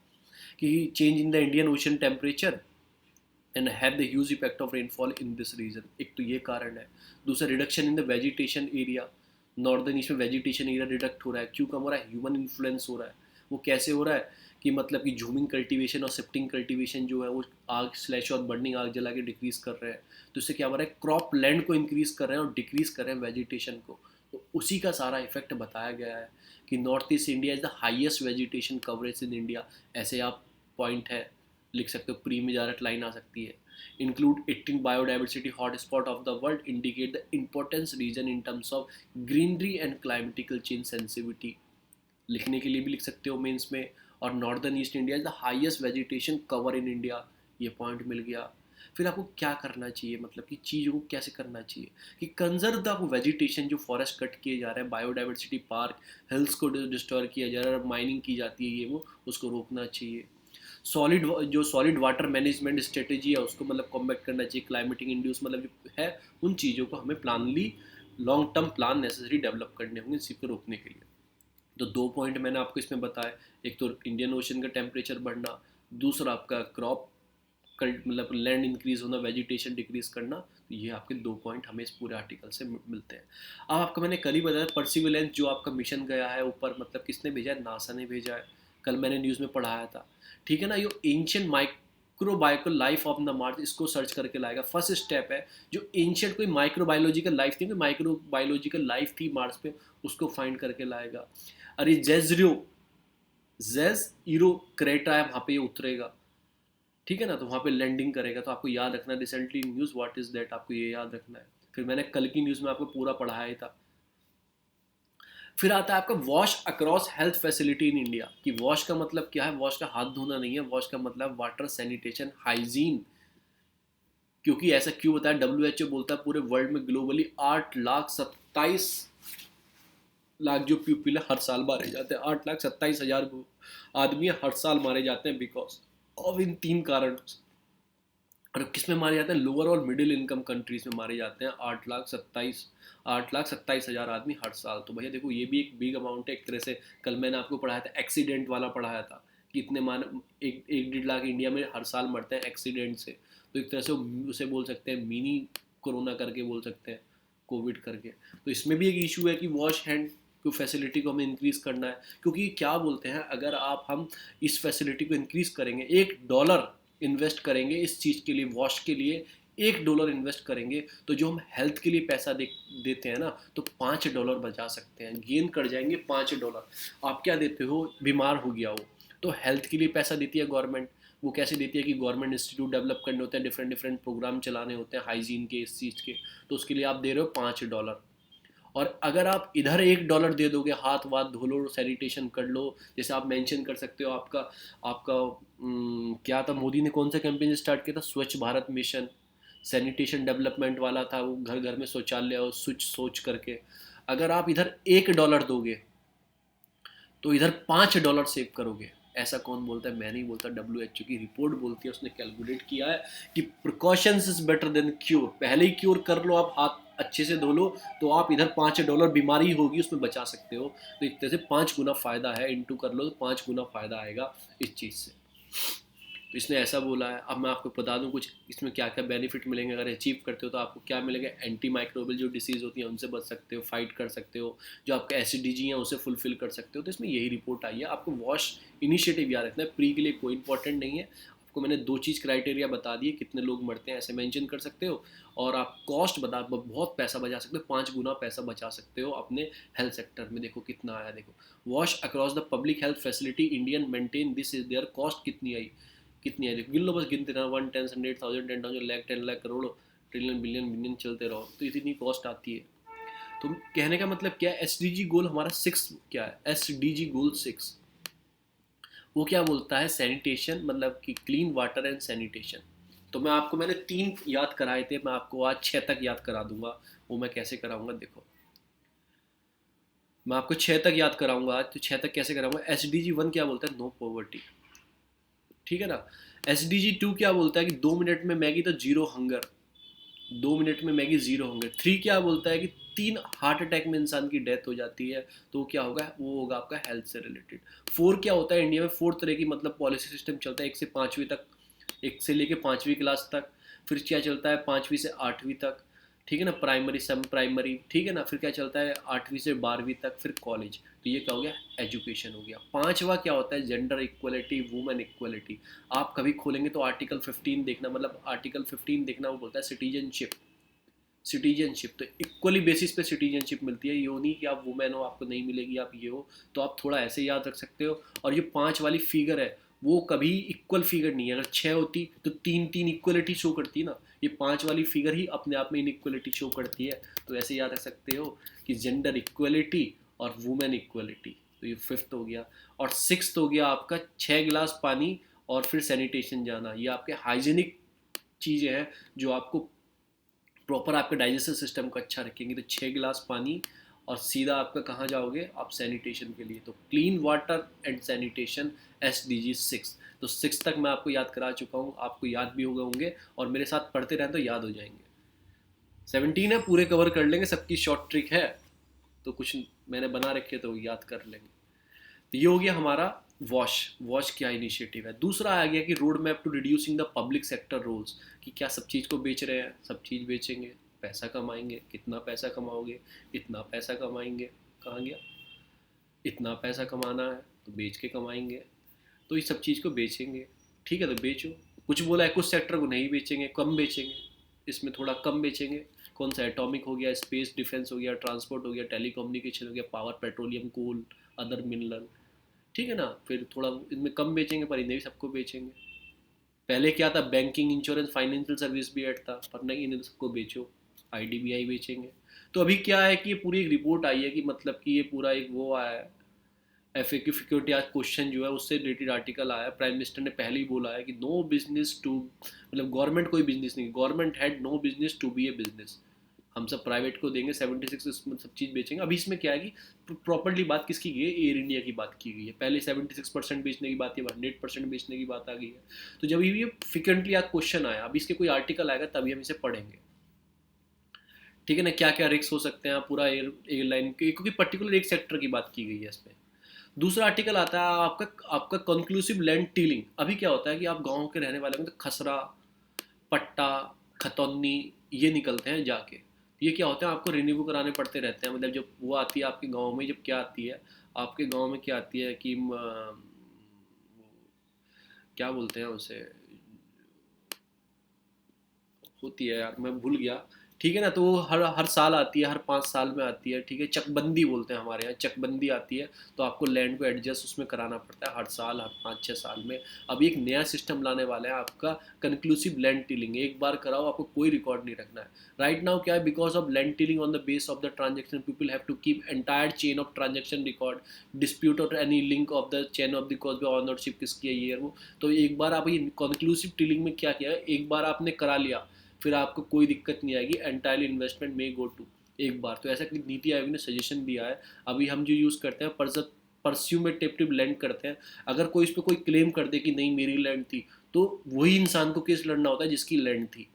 कि change in the Indian Ocean temperature and have the huge effect of rainfall in this region. एक तो ये कारण है। दूसरा, reduction in the vegetation area, northern east में वेजिटेशन एरिया रिडक्ट हो रहा है। क्यों कम हो रहा है, ह्यूमन इन्फ्लुएंस हो रहा है। वो कैसे हो रहा है कि मतलब कि झूमिंग कल्टीवेशन और शिफ्टिंग कल्टीवेशन जो है वो आग स्लैश और बर्निंग आग जला के डिक्रीज कर रहे हैं। तो इससे क्या हो रहा है, क्रॉप लैंड को इंक्रीज कर रहे हैं और डिक्रीज कर रहे हैं वेजिटेशन को। तो उसी का सारा इफेक्ट बताया गया है कि north east India is the highest vegetation coverage in India. ऐसे आप पॉइंट है लिख सकते हो, प्री में डायरेक्ट लाइन आ सकती है। Include 18 biodiversity hotspot of the world, indicate the importance region in terms of greenery and climatical change sensitivity, लिखने के लिए भी लिख सकते हो मेंस में। और northern east India is the highest vegetation cover in India, ये पॉइंट मिल गया। फिर आपको क्या करना चाहिए, मतलब कि चीज़ों को कैसे करना चाहिए कि कंजर्व द वेजिटेशन, जो फॉरेस्ट कट किए जा रहे हैं, बायोडाइवर्सिटी पार्क, हिल्स को डिस्ट्रॉय किया जा रहा है, माइनिंग की जाती है, ये वो उसको रोकना चाहिए। सॉलिड वाटर मैनेजमेंट स्ट्रेटेजी है उसको मतलब कॉम्बैट करना चाहिए। क्लाइमेटिक इंड्यूस मतलब जो है उन चीज़ों को हमें प्लानली long term plan necessary develop करने होंगे इसी को रोकने के लिए। तो 2 पॉइंट मैंने आपको इसमें बताया, एक तो इंडियन ओशन का टेम्परेचर बढ़ना, दूसरा आपका क्रॉप मतलब लैंड इंक्रीज होना, वेजिटेशन डिक्रीज करना। तो ये आपके 2 पॉइंट हमें इस पूरे आर्टिकल से मिलते हैं। अब आपका मैंने कल ही बताया परसिविलेंस जो आपका मिशन गया है ऊपर, मतलब किसने भेजा है, नासा ने भेजा है, कल मैंने न्यूज़ में पढ़ाया था, ठीक है ना। ये ancient microbiological life of the Mars, इसको सर्च करके लाएगा। फर्स्ट स्टेप है जो एंशियंट कोई माइक्रोबायोलॉजिकल लाइफ थी, माइक्रोबायोलॉजिकल लाइफ थी मार्स पे, उसको फाइंड करके लाएगा। अरे जेज ईरो क्रेटा है, वहाँ पे ये उतरेगा, ठीक है ना। तो वहाँ पे लैंडिंग करेगा। तो आपको याद रखना है recently news what is that, आपको ये याद रखना है। फिर मैंने कल की न्यूज़ में आपको पूरा पढ़ाया ही था। फिर आता है आपका wash across health facility in India, कि वॉश का मतलब क्या है, वॉश का हाथ धोना नहीं है, वॉश का मतलब वाटर, सैनिटेशन, हाइजीन। क्योंकि ऐसा क्यों बताया, WHO बोलता है पूरे वर्ल्ड में ग्लोबली 8,27,00,000 जो पीपल है हर साल मारे जाते हैं, 8,27,000 आदमी हर साल मारे जाते हैं बिकॉज ऑफ इन 3 कारण। और किस में मारे जाते हैं, लोअर और मिडिल इनकम कंट्रीज में मारे जाते हैं 8,27,000 आदमी हर साल। तो भैया देखो ये भी एक बिग अमाउंट है एक तरह से। कल मैंने आपको पढ़ाया था एक्सीडेंट वाला पढ़ाया था कि इतने 1-1.5 लाख इंडिया में हर साल मरते हैं एक्सीडेंट से। तो एक तरह से उसे बोल सकते हैं मिनी कोरोना करके बोल सकते हैं, कोविड करके। तो इसमें भी एक इशू है कि वॉश हैंड को फैसिलिटी को हमें इंक्रीज़ करना है, क्योंकि क्या बोलते हैं, अगर हम इस फैसिलिटी को इंक्रीज़ करेंगे, $1 इन्वेस्ट करेंगे इस चीज़ के लिए, वॉश के लिए $1 इन्वेस्ट करेंगे, तो जो हम हेल्थ के लिए पैसा देते हैं ना, तो $5 बचा सकते हैं, गेन कर जाएंगे $5। आप क्या देते हो, बीमार हो गया हो तो हेल्थ के लिए पैसा देती है गवर्नमेंट। वो कैसे देती है कि गवर्नमेंट इंस्टीट्यूट डेवलप करने होते हैं, डिफरेंट डिफरेंट प्रोग्राम चलाने होते हैं हाइजीन के, इस चीज़ के, तो उसके लिए आप दे रहे हो $5। और अगर आप इधर $1 दे दोगे, हाथ वाथ धो लो, सैनिटेशन कर लो, जैसे आप मेंशन कर सकते हो आपका आपका क्या था, मोदी ने कौन सा कैंपेन स्टार्ट किया था, स्वच्छ भारत मिशन, सैनिटेशन डेवलपमेंट वाला था, वो घर घर में शौचालय और स्वच्छ सोच करके। अगर आप इधर $1 दोगे तो इधर $5 सेव करोगे। ऐसा कौन बोलता है, मैं नहीं बोलता, WHO की रिपोर्ट बोलती है, उसने कैलकुलेट किया है कि precautions is better than cure. पहले ही क्योर कर लो, आप हाथ अच्छे से धो लो, तो आप इधर $5 बीमारी होगी उसमें बचा सकते हो। तो एक तरह से 5 गुना फ़ायदा है, इंटू कर लो तो 5 गुना फ़ायदा आएगा इस चीज़ से। तो इसने ऐसा बोला है। अब मैं आपको बता दूं कुछ इसमें क्या क्या बेनिफिट मिलेंगे, अगर अचीव करते हो तो आपको क्या मिलेगा। एंटी माइक्रोबियल जो डिसीज़ होती है उनसे बच सकते हो, फाइट कर सकते हो, जो आपका SDG है उसे फुलफिल कर सकते हो। तो इसमें यही रिपोर्ट आई है। आपको वॉश इनिशिएटिव याद रखना है, प्री के लिए कोई इंपॉर्टेंट नहीं है। आपको मैंने 2 चीज़ क्राइटेरिया बता दिए, कितने लोग मरते हैं ऐसे मेंशन कर सकते हो, और आप कॉस्ट बता, बहुत पैसा बचा सकते हो, 5 गुना पैसा बचा सकते हो अपने हेल्थ सेक्टर में। देखो कितना आया, देखो wash across the public health facility Indian maintain this is there cost कितनी आई, कितनी आई गिन लो, बस गिनते रहो, 1 10 100,000 10,000 lakh 10 lakh crore trillion billion billion चलते रहो, तो इतनी कॉस्ट आती है। तो कहने का मतलब क्या है, SDG गोल हमारा 6 क्या है, SDG गोल 6 वो क्या बोलता है, सैनिटेशन, मतलब कि क्लीन वाटर एंड सैनिटेशन। तो मैंने 3 याद कराए थे, मैं आपको आज 6 तक याद करा दूंगा। वो मैं कैसे कराऊंगा, देखो मैं आपको 6 तक याद कराऊंगा आज। तो 6 तक कैसे कराऊंगा, SDG 1 क्या बोलता है, नो पॉवर्टी, ठीक है ना। SDG 2 क्या बोलता है कि 2 मिनट में मैगी तो जीरो हंगर, 2 मिनट में मैगी जीरो हंगर। 3 क्या बोलता है कि 3 हार्ट अटैक में इंसान की डेथ हो जाती है, तो क्या होगा, वो होगा आपका हेल्थ से रिलेटेड। 4 क्या होता है, इंडिया में 4 तरह की मतलब पॉलिसी सिस्टम चलता है, 1 से 5वीं तक, 1 से लेके 5वीं क्लास तक। फिर क्या चलता है 5वीं से 8वीं तक, ठीक है ना, प्राइमरी सब प्राइमरी, ठीक है ना। फिर क्या चलता है 8वीं से 12वीं तक, फिर कॉलेज। तो ये क्या हो गया, एजुकेशन हो गया। 5वां क्या होता है, जेंडर इक्वलिटी, वुमेन इक्वलिटी। आप कभी खोलेंगे तो आर्टिकल 15 देखना, मतलब आर्टिकल 15 देखना, वो बोलता है सिटीजनशिप। सिटीजनशिप तो इक्वली बेसिस पे सिटीजनशिप मिलती है, ये नहीं कि आप वुमेन हो आपको नहीं मिलेगी, आप ये हो। तो आप थोड़ा ऐसे याद रख सकते हो। और ये 5 वाली फिगर है वो कभी इक्वल फिगर नहीं है, अगर 6 होती तो 3 3 इक्वलिटी शो करती है ना, ये 5 वाली फिगर ही अपने आप में इनइक्वलिटी शो करती है। तो ऐसे याद रख सकते हो कि जेंडर इक्वलिटी और वुमेन इक्वलिटी। तो ये 5th हो गया। और 6th हो गया आपका 6 गिलास पानी और फिर सैनिटेशन जाना। ये आपके हाइजीनिक चीज़ें हैं जो आपको प्रॉपर आपके डाइजेस्टिव सिस्टम को अच्छा रखेंगे। तो 6 गिलास पानी और सीधा आपका कहाँ जाओगे आप, सैनिटेशन के लिए। तो clean water and sanitation SDG 6। तो 6 तक मैं आपको याद करा चुका हूँ, आपको याद भी होंगे, और मेरे साथ पढ़ते रहें तो याद हो जाएंगे। 17 है, पूरे कवर कर लेंगे, सबकी शॉर्ट ट्रिक है, तो कुछ मैंने बना रखे तो याद कर लेंगे। तो ये हो गया हमारा वॉश। वॉश क्या इनिशिएटिव है। दूसरा आ गया कि road map to reducing the public sector roles, कि क्या सब चीज़ को बेच रहे हैं, सब चीज़ बेचेंगे, पैसा कमाएंगे, कितना पैसा कमाओगे, इतना पैसा कमाएंगे, कहाँ गया, इतना पैसा कमाना है तो बेच के कमाएंगे, तो इस सब चीज़ को बेचेंगे, ठीक है तो बेचो। कुछ बोला है कुछ सेक्टर को नहीं बेचेंगे, कम बेचेंगे, इसमें थोड़ा कम बेचेंगे। कौन सा, एटॉमिक हो गया, स्पेस डिफेंस हो गया, ट्रांसपोर्ट हो गया, टेलीकम्युनिकेशन हो गया, पावर, पेट्रोलियम, कोल, अदर मिनरल, ठीक है ना। फिर थोड़ा इनमें कम बेचेंगे पर इन्हें भी सबको बेचेंगे। पहले क्या था, बैंकिंग, इंश्योरेंस, फाइनेंशियल सर्विस भी ऐड था, पर नहीं, इन्हें सबको बेचो, IDBI बेचेंगे। तो अभी क्या है कि ये पूरी एक रिपोर्ट आई है कि मतलब कि ये पूरा एक वो आया है, FAQ सिक्योरिटी आज क्वेश्चन जो है उससे रिलेटेड आर्टिकल आया है। प्राइम मिनिस्टर ने पहले ही बोला है कि नो बिजनेस टू, मतलब गवर्नमेंट कोई बिजनेस नहीं, government had no business to be a business, हम सब प्राइवेट को देंगे, 76 इसमें सब चीज़ बेचेंगे। अभी इसमें क्या है कि प्रॉपरली बात किसकी गई है, एयर इंडिया की बात की गई है। पहले 76% बेचने की बात है, 100% बेचने की बात आ गई है। तो जब ये फ्रिक्वेंटली आज क्वेश्चन आया, अभी इसके कोई आर्टिकल आएगा तभी हम इसे पढ़ेंगे, ठीक है ना। क्या क्या रिस्क हो सकते हैं पूरा एयरलाइन के, क्योंकि पर्टिकुलर एक सेक्टर की बात की गई है इसमें। दूसरा आर्टिकल आता है आपका कंक्लूसिव लैंड टीलिंग। अभी क्या होता है कि आप गाँव के रहने वाले में तो खसरा, पट्टा, खतौनी, ये निकलते हैं जाके। ये क्या होता है, आपको रिन्यू कराने पड़ते रहते हैं। मतलब जब वो आती है आपके गांव में, जब क्या आती है आपके गांव में, क्या आती है कि क्या बोलते हैं उसे, होती है यार, मैं भूल गया। ठीक है ना, तो वो हर हर साल आती है, हर 5 साल में आती है। ठीक है, चकबंदी बोलते हैं हमारे यहाँ, चकबंदी आती है। तो आपको लैंड को एडजस्ट उसमें कराना पड़ता है हर साल, हर 5-6 साल में। अभी एक नया सिस्टम लाने वाले हैं आपका, कंक्लूसिव लैंड टीलिंग। एक बार कराओ, आपको कोई रिकॉर्ड नहीं रखना है। राइट नाउ क्या है, because of land titling on the base of the transaction, people have to keep entire chain of transaction record, dispute और any link of the chain of the cause ownership किसकी है, ये वो। तो एक बार आप ये कंक्लूसिव टीलिंग में क्या किया है, एक बार आपने करा लिया, फिर आपको कोई दिक्कत नहीं आएगी। एंटायरली इन्वेस्टमेंट में गो टू एक बार। तो ऐसा कि नीति आयोग ने सजेशन दिया है। अभी हम जो यूज़ करते हैं परस्यूमेटिव लैंड करते हैं। अगर कोई इस पर कोई क्लेम कर दे कि नहीं मेरी लैंड थी, तो वही इंसान को केस लड़ना होता है जिसकी लैंड थी।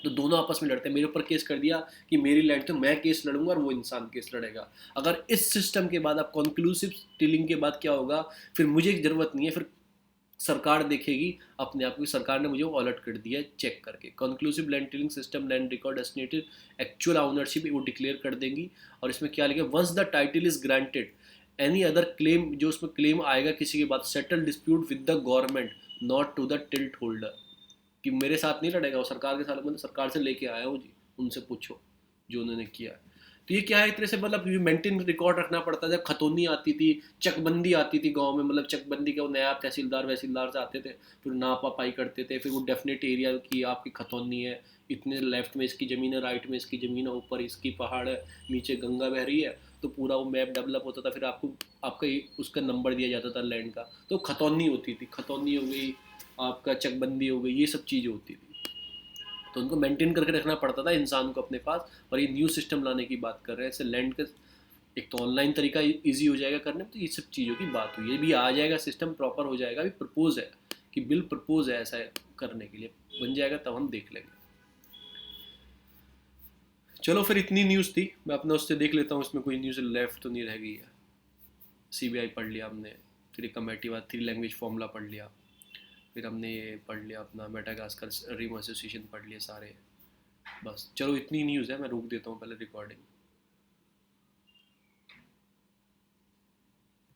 तो दोनों आपस में लड़ते हैं। मेरे ऊपर केस कर दिया कि मेरी लैंड, तो मैं केस लड़ूंगा और वो इंसान केस लड़ेगा। अगर इस सिस्टम के बाद, आप कंक्लूसिव टीलिंग के बाद क्या होगा, फिर मुझे ज़रूरत नहीं है, फिर सरकार देखेगी अपने आप की। सरकार ने मुझे वो अलर्ट कर दिया है चेक करके। Conclusive land tilling system land record estimated actual ownership वो डिक्लेयर कर देंगी। और इसमें क्या लिखा, once the title is granted any other claim, जो उसमें क्लेम आएगा किसी के बाद, settle dispute with the government not to the tilt holder. कि मेरे साथ नहीं लड़ेगा वो, सरकार के साथ, मतलब सरकार से लेके आया हूँ जी, उनसे पूछो जो उन्होंने किया है। तो ये क्या है, एक तरह से मतलब ये मेंटेन रिकॉर्ड रखना पड़ता है। जब खतौनी आती थी, चकबंदी आती थी गांव में, मतलब चकबंदी के वो नया तहसीलदार वहसीलदार से आते थे, फिर नापा पाई करते थे, फिर वो डेफिनेट एरिया की आपकी खतौनी है, इतने लेफ्ट में इसकी ज़मीन है, राइट में इसकी ज़मीन है, ऊपर इसकी पहाड़ है, नीचे गंगा बह रही है। तो पूरा वो मैप डेवलप होता था, फिर आपको आपका उसका नंबर दिया जाता था लैंड का। तो खतौनी होती थी, खतौनी हो गई आपका, चकबंदी हो गई, ये सब चीज़ें होती थी। तो उनको मेंटेन करके रखना पड़ता था इंसान को अपने पास। और ये न्यू सिस्टम लाने की बात कर रहे हैं, इससे लैंड का एक तो ऑनलाइन तरीका इजी हो जाएगा करने में। तो ये सब चीज़ों की बात हुई, ये भी आ जाएगा, सिस्टम प्रॉपर हो जाएगा। अभी प्रपोज है कि बिल प्रपोज है ऐसा करने के लिए, बन जाएगा तब हम देख लेंगे। चलो फिर इतनी न्यूज़ थी, मैं अपना उससे देख लेता हूँ इसमें कोई न्यूज़ लेफ्ट तो नहीं रह गई है। सीबीआई पढ़ लिया हमने, फिर एक कमेटी बाद 3 लैंग्वेज फॉर्मूला पढ़ लिया, फिर हमने ये पढ़ लिया अपना मेडागास्कर रिम एसोसिएशन पढ़ लिए सारे। बस चलो इतनी न्यूज़ है, मैं रोक देता हूँ पहले रिकॉर्डिंग।